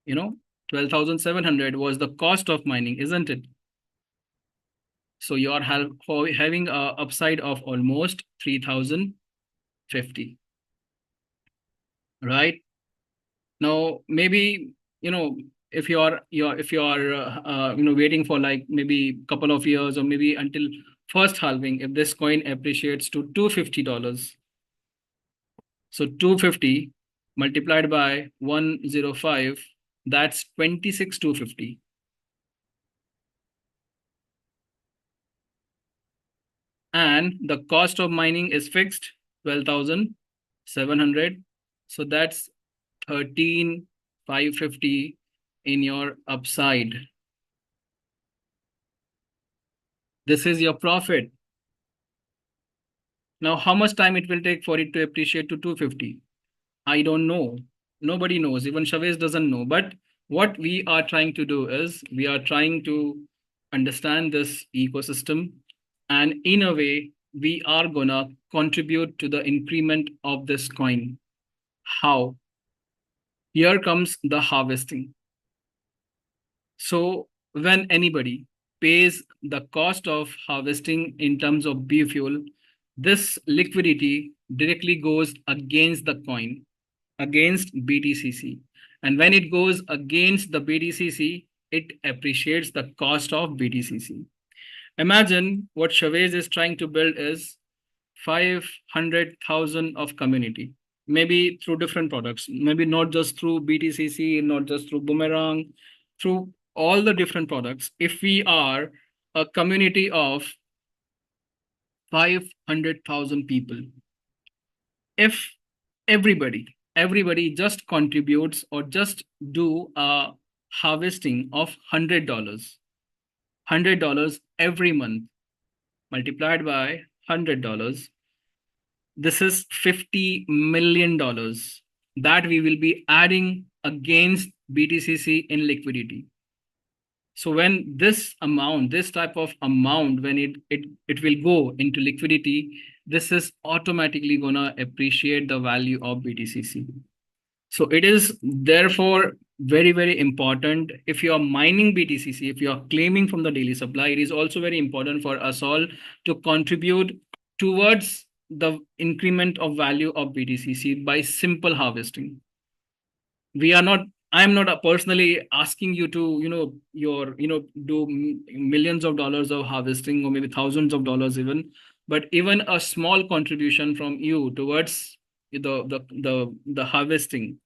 12,700 was the cost of mining, isn't it? So you are having a upside of almost 3,050, right? Now maybe if you are waiting for like maybe couple of years or maybe until first halving, if this coin appreciates to $250, so 250 multiplied by 105, that's 26,250. And the cost of mining is fixed, 12,700. So that's 13,550 in your upside. This is your profit. Now, how much time it will take for it to appreciate to 250? I don't know. Nobody knows. Even Chavez doesn't know. But what we are trying to do is we are trying to understand this ecosystem. And in a way, we are gonna contribute to the increment of this coin. How? Here comes the harvesting. So when anybody pays the cost of harvesting in terms of biofuel, this liquidity directly goes against the coin, against BTCC. And when it goes against the BTCC, it appreciates the cost of BTCC. Imagine what Chavez is trying to build is 500,000 of community, maybe through different products, maybe not just through BTCC, not just through Boomerang, through all the different products. If we are a community of 500,000 people, if everybody just contributes or just do a harvesting of $100 every month multiplied by $100, this is $50 million that we will be adding against BTCC in liquidity. So when this type of amount, when it will go into liquidity, this is automatically gonna appreciate the value of BTCC. So it is therefore very, very important. If you are mining BTCC, if you are claiming from the daily supply, it is also very important for us all to contribute towards the increment of value of BTCC by simple harvesting. We are not, I'm not personally asking you to, do millions of dollars of harvesting or maybe thousands of dollars even, but even a small contribution from you towards the harvesting,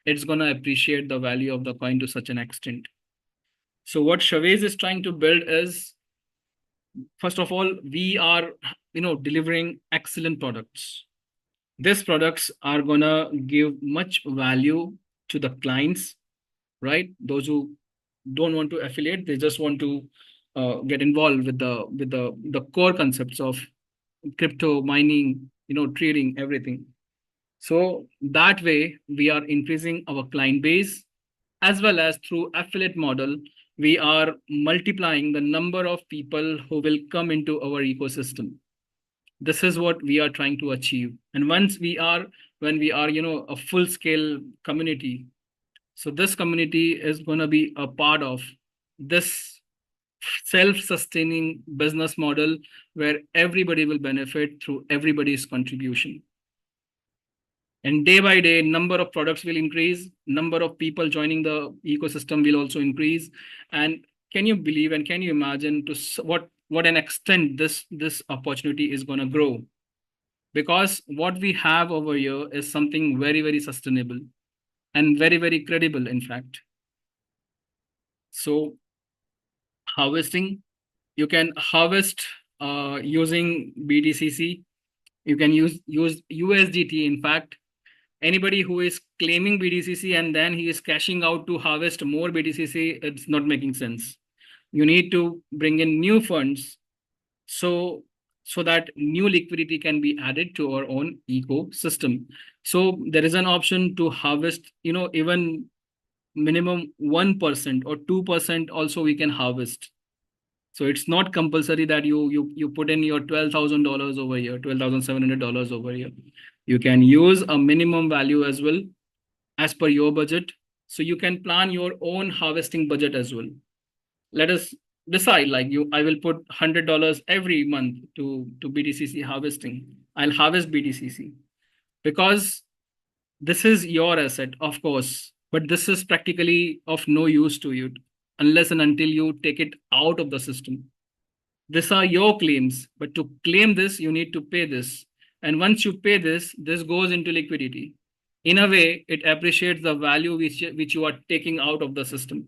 it's gonna appreciate the value of the coin to such an extent. So what Chavez is trying to build is, first of all, we are, delivering excellent products. These products are gonna give much value to the clients, right? Those who don't want to affiliate, they just want to get involved with the core concepts of crypto mining, trading, everything. So that way, we are increasing our client base, as well as through affiliate model, we are multiplying the number of people who will come into our ecosystem. This is what we are trying to achieve. And when we are, a full scale community, so this community is going to be a part of this self-sustaining business model where everybody will benefit through everybody's contribution. And day by day, number of products will increase, number of people joining the ecosystem will also increase. And can you believe and can you imagine to what an extent this opportunity is going to grow? Because what we have over here is something very, very sustainable and very, very credible, in fact. So harvesting, you can harvest using BTCC. You can use USDT. In fact, anybody who is claiming BTCC and then he is cashing out to harvest more BTCC, it's not making sense. You need to bring in new funds so that new liquidity can be added to our own ecosystem. So there is an option to harvest, even minimum 1% or 2% also we can harvest. So it's not compulsory that you put in your $12,000 over here, $12,700 over here. You can use a minimum value as well as per your budget. So you can plan your own harvesting budget as well. Let us decide, like I will put $100 every month to BTCC harvesting. I'll harvest BTCC because this is your asset, of course, but this is practically of no use to you unless and until you take it out of the system. These are your claims, but to claim this, you need to pay this. And once you pay this, this goes into liquidity. In a way, it appreciates the value which you are taking out of the system,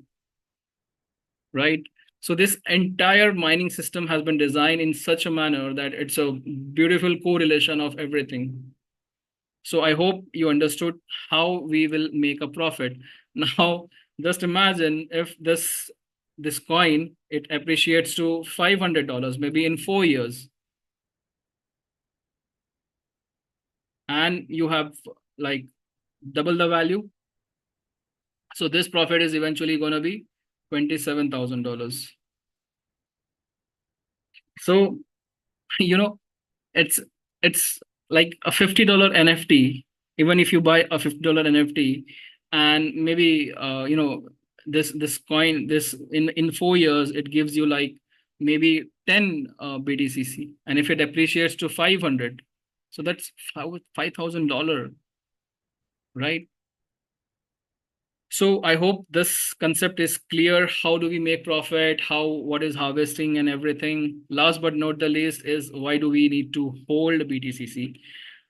right? So this entire mining system has been designed in such a manner that it's a beautiful correlation of everything. So I hope you understood how we will make a profit. Now, just imagine if this coin, it appreciates to $500 maybe in 4 years. And you have like double the value. So this profit is eventually going to be $27,000. So, it's like a $50 NFT. Even if you buy a $50 NFT and maybe, this coin, this in 4 years, it gives you like maybe 10 BTCC. And if it appreciates to 500, so that's $5,000, right? So I hope this concept is clear. How do we make profit? What is harvesting and everything? Last but not the least is why do we need to hold BTCC?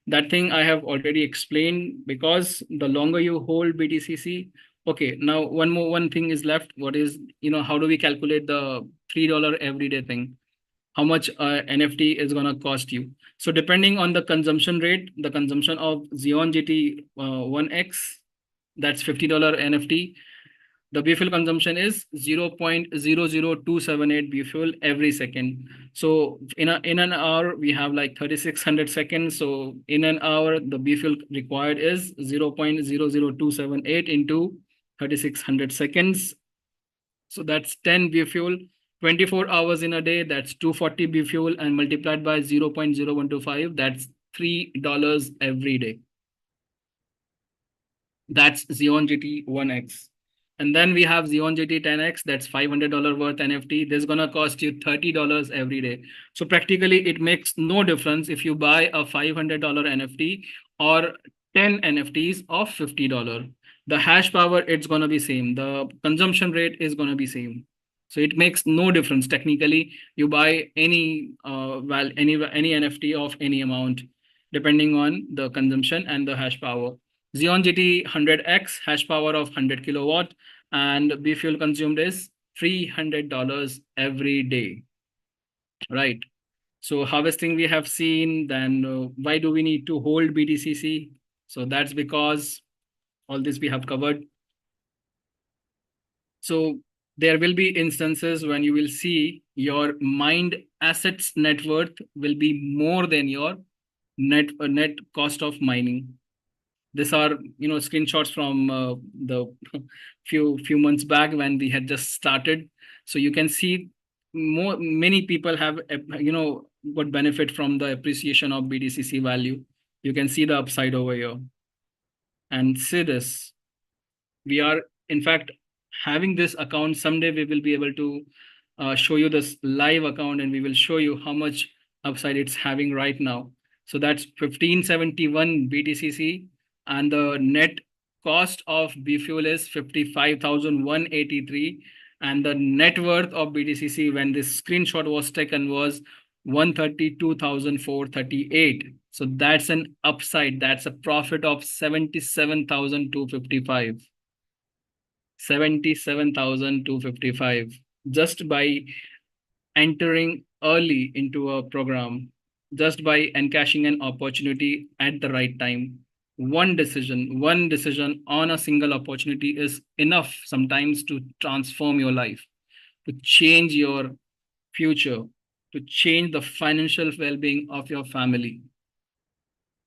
That thing I have already explained, because the longer you hold BTCC, okay, now one thing is left. What is, how do we calculate the $3 everyday thing? How much NFT is going to cost you? So depending on the consumption rate, the consumption of Xeon GT 1X, that's $50 NFT. The BFuel consumption is 0.00278 BFuel every second. So in an hour, we have like 3,600 seconds. So in an hour, the BFuel required is 0.00278 into 3,600 seconds. So that's 10 BFuel. 24 hours in a day, that's 240 BFuel, and multiplied by 0.0125, that's $3 every day. That's Xeon GT 1X. And then we have Xeon GT 10X, that's $500 worth NFT. This is gonna cost you $30 every day. So practically it makes no difference if you buy a $500 NFT or 10 NFTs of $50. The hash power, it's gonna be same. The consumption rate is gonna be same. So it makes no difference. Technically, you buy any NFT of any amount, depending on the consumption and the hash power. Xeon GT 100X hash power of 100 kilowatt and B fuel consumed is $300 every day, right? So harvesting we have seen, then why do we need to hold BTCC? So that's because all this we have covered. So there will be instances when you will see your mined assets net worth will be more than your net cost of mining. These are screenshots from the few months back when we had just started. So you can see many people have got benefit from the appreciation of BTCC value. You can see the upside over here and see this. We are in fact having this account. Someday we will be able to show you this live account and we will show you how much upside it's having right now. So that's 1571 BTCC and the net cost of B fuel is 55,183 and the net worth of BTCC when this screenshot was taken was 132,438. So that's an upside. That's a profit of 77,255. 77,255 just by entering early into a program, just by encashing an opportunity at the right time. One decision on a single opportunity is enough sometimes to transform your life, to change your future, to change the financial well-being of your family.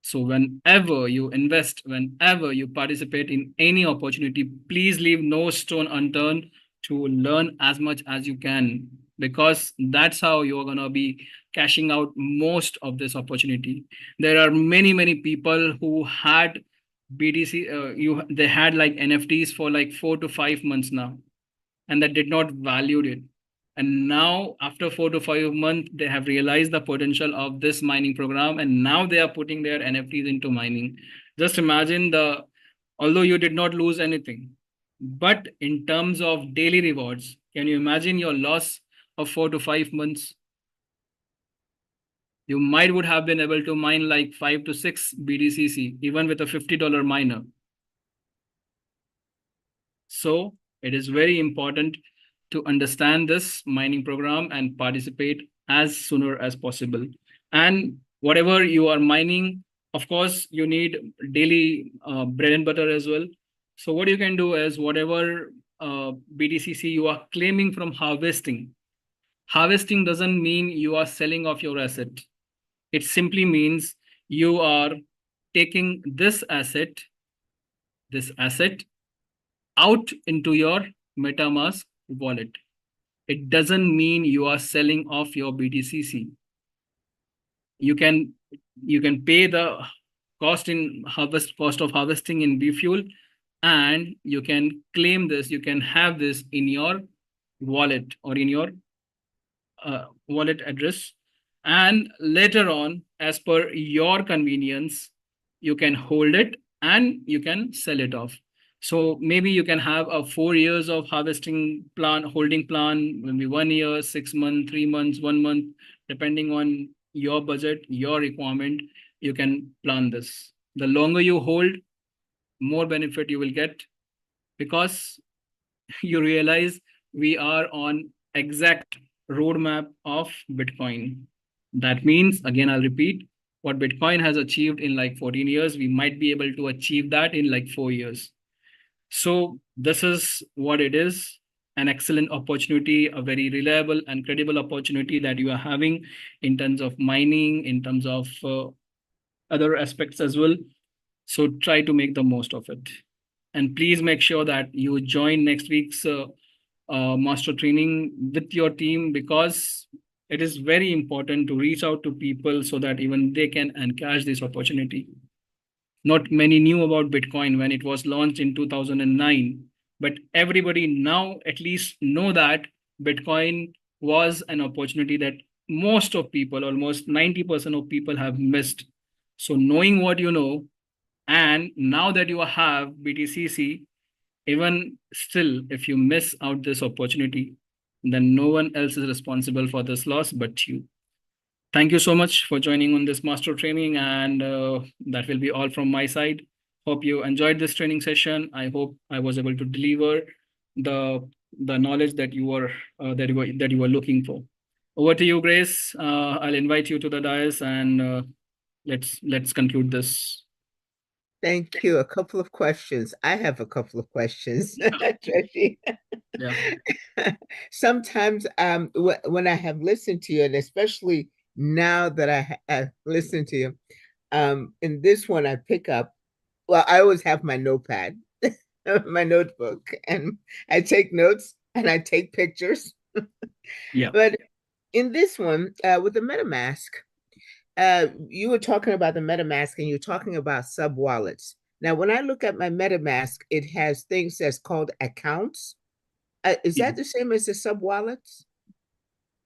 So whenever you invest, whenever you participate in any opportunity, please leave no stone unturned to learn as much as you can, because that's how you're going to be cashing out most of this opportunity. There are many people who had BTC, they had like NFTs for like 4 to 5 months now, and that did not value it. And now, after 4 to 5 months, they have realized the potential of this mining program, and now they are putting their NFTs into mining. Just imagine although you did not lose anything, but in terms of daily rewards, can you imagine your loss of 4 to 5 months? You might would have been able to mine like 5 to 6 BTCC, even with a $50 miner. So it is very important to understand this mining program and participate as sooner as possible. And whatever you are mining, of course, you need daily bread and butter as well. So what you can do is whatever BTCC you are claiming from harvesting doesn't mean you are selling off your asset. It simply means you are taking this asset out into your MetaMask wallet. It doesn't mean you are selling off your BTCC. You can pay the cost of harvesting in B fuel, and you can claim this. You can have this in your wallet or in your wallet address, and later on, as per your convenience, you can hold it and you can sell it off. So maybe you can have a 4 years of holding plan, maybe 1 year, 6 months, 3 months, 1 month, depending on your budget, your requirement, you can plan this. The longer you hold, more benefit you will get, because you realize we are on exact roadmap of Bitcoin. That means, again, I'll repeat, what Bitcoin has achieved in like 14 years, we might be able to achieve that in like 4 years. So this is what it is, an excellent opportunity, a very reliable and credible opportunity that you are having in terms of mining, in terms of other aspects as well. So try to make the most of it. And please make sure that you join next week's master training with your team, because it is very important to reach out to people so that even they can encash this opportunity. Not many knew about Bitcoin when it was launched in 2009. But everybody now at least know that Bitcoin was an opportunity that most of people, almost 90% of people have missed. So knowing what you know, and now that you have BTCC, even still, if you miss out this opportunity, then no one else is responsible for this loss but you. Thank you so much for joining on this master training, and that will be all from my side. Hope you enjoyed this training session. I hope I was able to deliver the knowledge that you were looking for. Over to you, Grace. I'll invite you to the dais, and let's conclude this. Thank you. A couple of questions. I have a couple of questions, Trashit. Yeah. Sometimes when I have listened to you, and especially now that I have listened to you, in this one I pick up, well, I always have my notepad, my notebook, and I take notes and I take pictures. Yeah. But in this one, with the MetaMask, you were talking about the MetaMask and you're talking about sub wallets. Now, when I look at my MetaMask, it has things that's called accounts. Is Yeah. that the same as the sub wallets?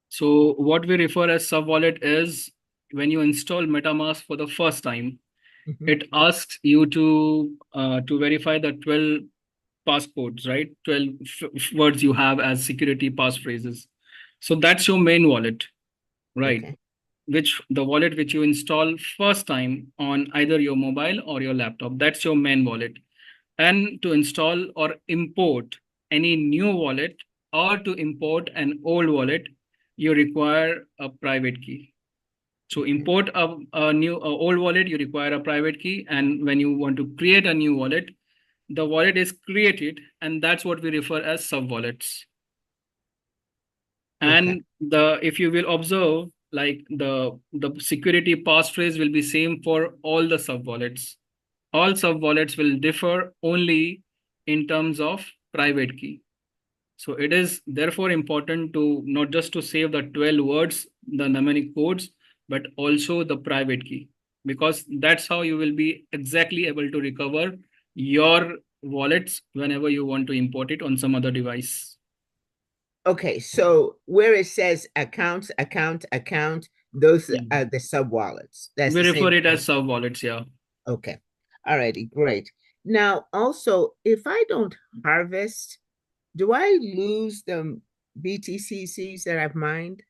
So what we refer as sub wallet is when you install MetaMask for the first time, Mm-hmm. it asks you to verify the 12 passcodes, right? 12 words you have as security passphrases. So that's your main wallet, right? Okay. Which the wallet which you install first time on either your mobile or your laptop. That's your main wallet. And to install or import any new wallet or to import an old wallet, you require a private key. So Okay. import a old wallet, you require a private key. And when you want to create a new wallet, the wallet is created, and that's what we refer as sub wallets. Okay. And if you will observe, like the security passphrase will be same for all the sub wallets. All sub wallets will differ only in terms of private key. So it is therefore important to not just to save the 12 words, the mnemonic codes, but also the private key, because that's how you will be exactly able to recover your wallets whenever you want to import it on some other device. Okay. So where it says account, those Yeah. are the sub wallets. That's We the refer same it thing. as sub wallets, yeah. Okay. All righty. Great. Now, also, if I don't harvest, do I lose the BTCCs that I've mined?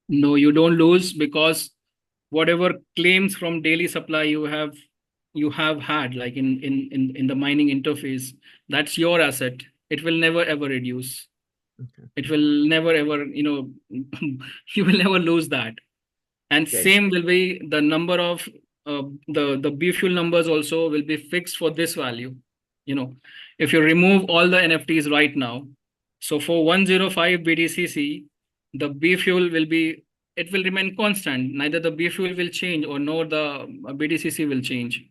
No, you don't lose, because whatever claims from daily supply you have had, like in the mining interface, that's your asset. It will never ever reduce. Okay. It will never ever, you will never lose that. And Good. same will be the number of the B fuel numbers also will be fixed for this value. If you remove all the NFTs right now, so for 105 BTCC, the B fuel it will remain constant. Neither the B fuel will change or nor the BTCC will change.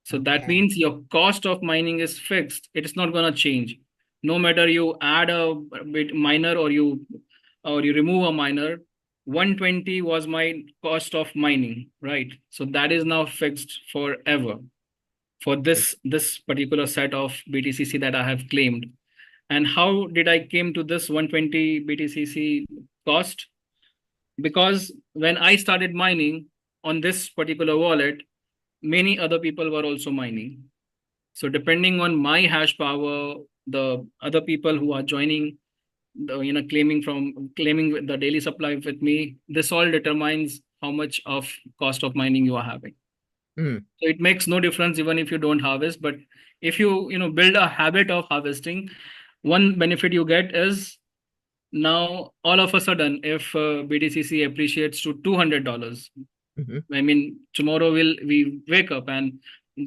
So that Okay. means your cost of mining is fixed. It is not going to change. No matter you add a bit miner or you remove a miner, 120 was my cost of mining, right? So that is now fixed forever for this particular set of BTCC that I have claimed. And how did I came to this 120 BTCC cost? Because when I started mining on this particular wallet, many other people were also mining. So depending on my hash power, the other people who are joining, claiming the daily supply with me, this all determines how much of cost of mining you are having. Mm. So it makes no difference even if you don't harvest. But if you build a habit of harvesting, one benefit you get is now all of a sudden, if BTCC appreciates to $200, Mm-hmm. I mean, tomorrow we wake up and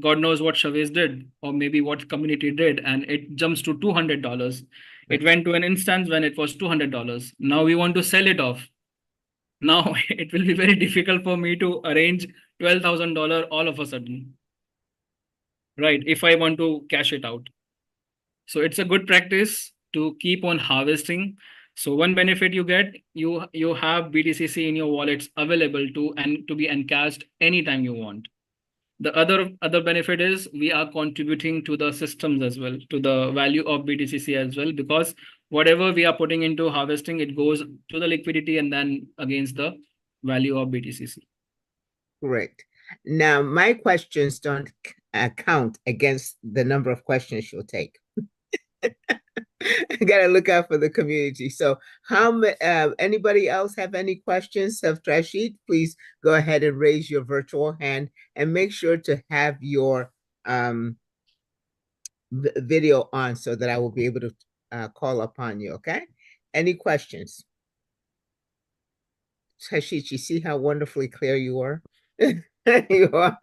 God knows what Chavez did, or maybe what community did, and it jumps to $200. Right. It went to an instance when it was $200. Now we want to sell it off. Now it will be very difficult for me to arrange $12,000 all of a sudden, right? If I want to cash it out. So it's a good practice to keep on harvesting. So one benefit you get, you have BTCC in your wallets available to be encashed anytime you want. The other benefit is we are contributing to the systems as well, to the value of BTCC as well, because whatever we are putting into harvesting, it goes to the liquidity and then against the value of BTCC. Great. Now, my questions don't count against the number of questions you'll take. I gotta look out for the community. So, anybody else have any questions of Trashit? Please go ahead and raise your virtual hand, and make sure to have your video on so that I will be able to call upon you. Okay. Any questions? Trashit, you see how wonderfully clear you are. You are.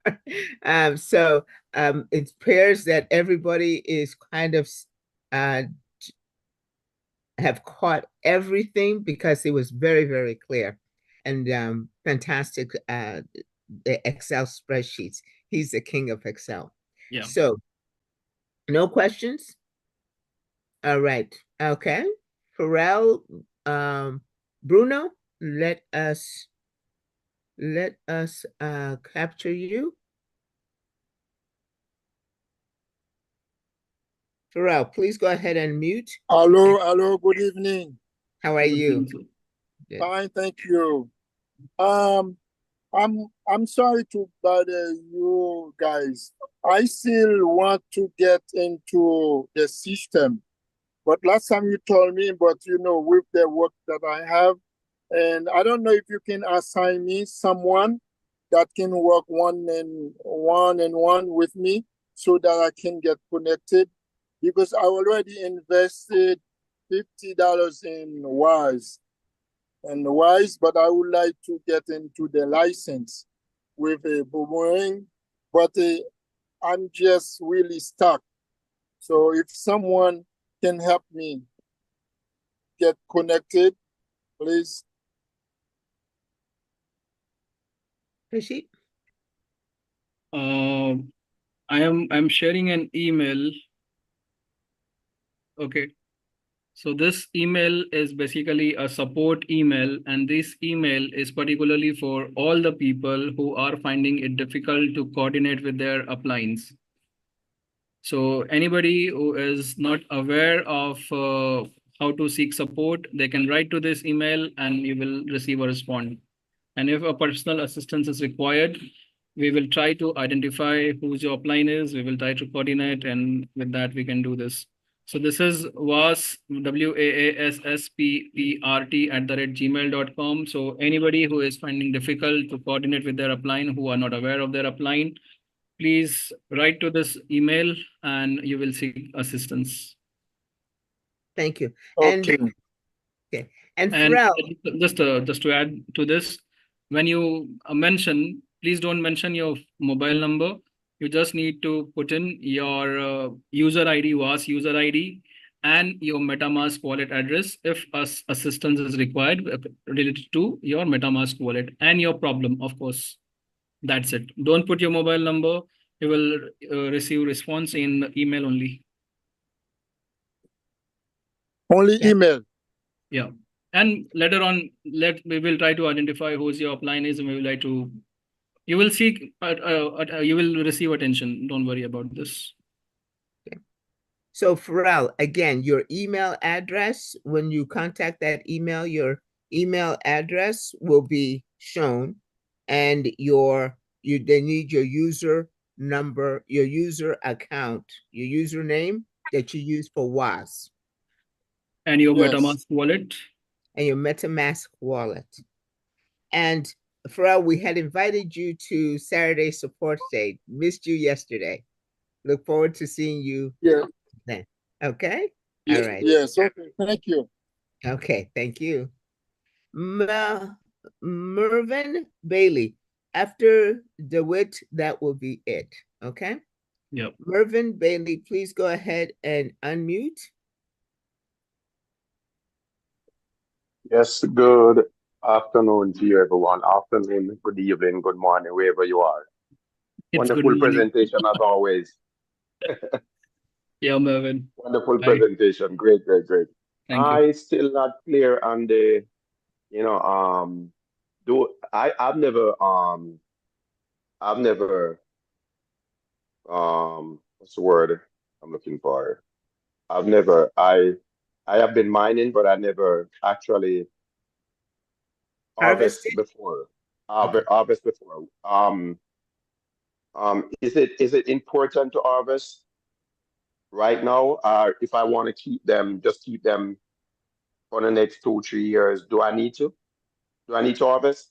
It appears that everybody is kind of uh, have caught everything because it was very, very clear and fantastic. The Excel spreadsheets. He's the king of Excel. Yeah. So, no questions? All right. Okay. Pharrell, Bruno, let us capture you. Pharrell, please go ahead and mute. Hello, good evening. How are you? Good. Fine, thank you. I'm sorry to bother you guys. I still want to get into the system, but last time you told me, but with the work that I have, and I don't know if you can assign me someone that can work one and one with me so that I can get connected, because I already invested $50 in WAAS. But I would like to get into the license with a boomerang, but I'm just really stuck. So if someone can help me get connected, please. Trashit? I'm sharing an email. Okay. So this email is basically a support email, and this email is particularly for all the people who are finding it difficult to coordinate with their uplines. So anybody who is not aware of how to seek support, they can write to this email and you will receive a response. And if a personal assistance is required, we will try to identify whose your upline is. We will try to coordinate, and with that, we can do this. So this is WAAS, WAASSPPRT@gmail.com. So anybody who is finding difficult to coordinate with their upline, who are not aware of their upline, please write to this email and you will seek assistance. Thank you. Okay. And Pharrell, just to add to this, when you mention, please don't mention your mobile number. You just need to put in your user ID, WAAS user ID, and your MetaMask wallet address if assistance is required related to your MetaMask wallet and your problem, of course. That's it. Don't put your mobile number. You will receive response in the email only. Only email. Yeah. And later on, we will try to identify who's your upline is, and we will try to. You will seek. You will receive attention. Don't worry about this. Okay. So Pharrell, again, your email address. When you contact that email, your email address will be shown, and they need your user number, your user account, your username that you use for WAAS. And your MetaMask wallet. And your MetaMask wallet. And Pharrell, we had invited you to Saturday Support Day. Missed you yesterday. Look forward to seeing you then. Okay? All right. Yes, okay. Thank you. Okay, thank you. Mervyn Bailey. After DeWitt, that will be it. Okay? Yep. Mervyn Bailey, please go ahead and unmute. Yes, good afternoon to you, everyone. Afternoon, good evening, good morning, wherever you are. Wonderful presentation as always. Yeah, Mervyn. Wonderful presentation. Great. Thank you. I still not clear on the, I've never what's the word I'm looking for? I have been mining, but I never actually Harvested? harvest before. Okay. Harvest before. Is it important to harvest right now? If I want to keep them, just keep them for the next 2, 3 years, do I need to? Do I need to harvest?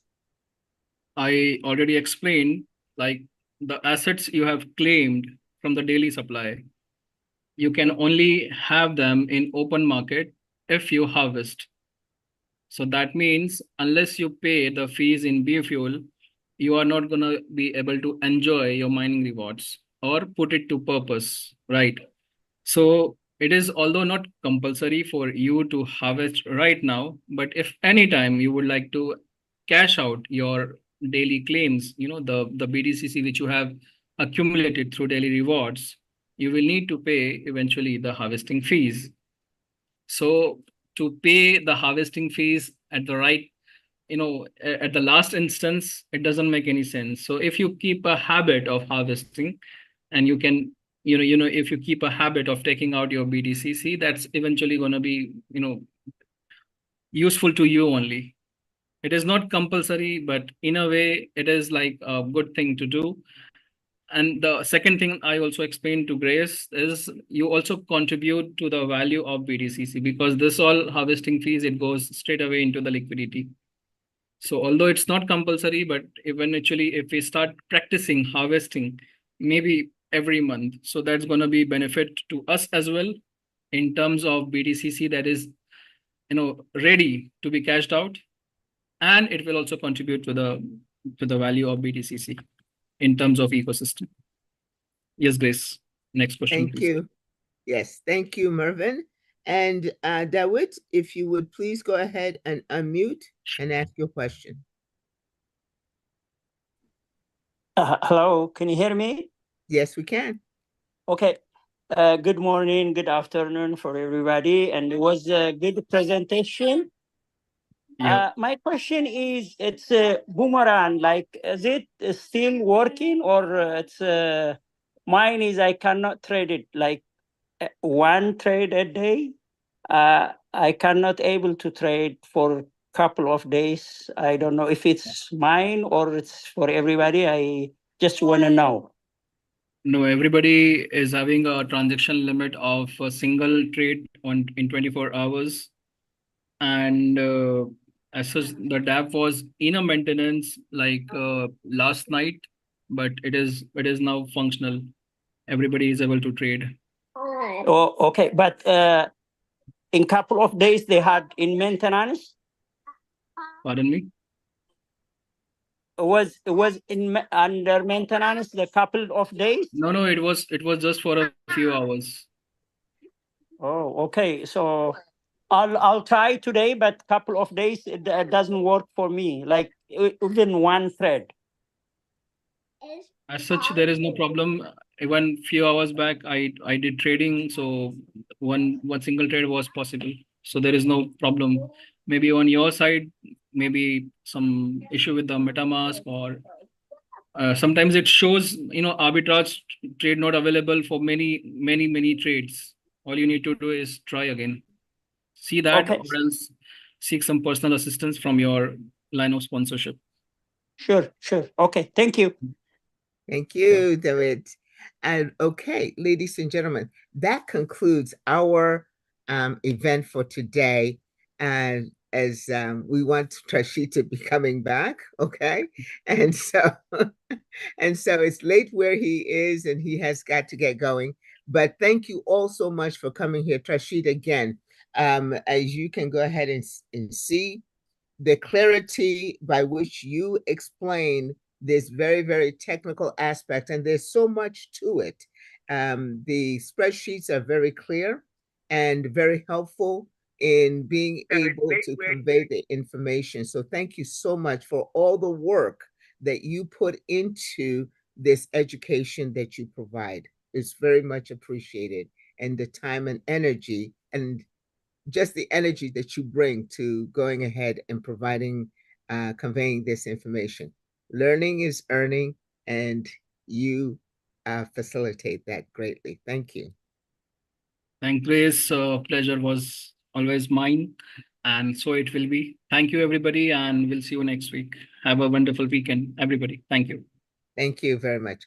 I already explained, like the assets you have claimed from the daily supply, you can only have them in open market if you harvest. So that means unless you pay the fees in biofuel, you are not going to be able to enjoy your mining rewards or put it to purpose, right? So it is although not compulsory for you to harvest right now, but if anytime you would like to cash out your daily claims, the BTCC which you have accumulated through daily rewards, you will need to pay eventually the harvesting fees. So to pay the harvesting fees at the right, at the last instance, it doesn't make any sense. So if you keep a habit of harvesting, and you can, if you keep a habit of taking out your BTCC, that's eventually going to be, useful to you only. It is not compulsory, but in a way, it is like a good thing to do. And the second thing I also explained to Grace is you also contribute to the value of BTCC, because this all harvesting fees, it goes straight away into the liquidity. So although it's not compulsory, but eventually if we start practicing harvesting, maybe every month, so that's going to be benefit to us as well in terms of BTCC that is, ready to be cashed out, and it will also contribute to the value of BTCC in terms of ecosystem. Yes, Grace. Next question, Thank please. you. Yes, thank you, Mervyn. And Dawit, if you would please go ahead and unmute and ask your question. Hello, can you hear me? Yes, we can. Okay. Good morning, good afternoon for everybody, and it was a good presentation. Yeah. My question is, it's a boomerang, like, is it still working, or it's mine is I cannot trade it, like one trade a day. I cannot able to trade for couple of days. I don't know if it's mine or it's for everybody. I just want to know. No, everybody is having a transaction limit of a single trade in 24 hours. And as such, the DApp was in a maintenance like last night, but it is now functional. Everybody is able to trade. Oh, okay. But in couple of days they had in maintenance. Pardon me? Was under maintenance the couple of days? No, it was just for a few hours. Oh, okay. So I'll try today, but couple of days it doesn't work for me. Like even one thread. As such, there is no problem. Even few hours back, I did trading, so one single trade was possible. So there is no problem. Maybe on your side, maybe some issue with the MetaMask, or sometimes it shows arbitrage trade not available for many trades. All you need to do is try again. See that, Okay. or else seek some personal assistance from your line of sponsorship. Sure. Okay, thank you. Thank you, David. And okay, ladies and gentlemen, that concludes our event for today. And as we want Trashit to be coming back, okay? And so it's late where he is and he has got to get going. But thank you all so much for coming here. Trashit, again, as you can go ahead and see the clarity by which you explain this very, very technical aspect, and there's so much to it. The spreadsheets are very clear and very helpful in being able to convey the information. So thank you so much for all the work that you put into this education that you provide. It's very much appreciated, and the time and energy and just the energy that you bring to going ahead and providing, conveying this information. Learning is earning, and you facilitate that greatly. Thank you. Thank Grace. Pleasure was always mine, and so it will be. Thank you, everybody, and we'll see you next week. Have a wonderful weekend, everybody. Thank you. Thank you very much.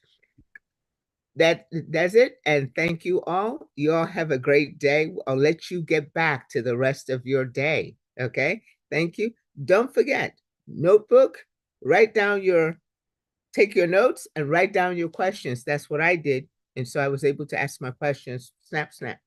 That's it, and thank you all. You all have a great day. I'll let you get back to the rest of your day. Okay, thank you. Don't forget, notebook, take your notes and write down your questions. That's what I did, and so I was able to ask my questions. Snap, snap.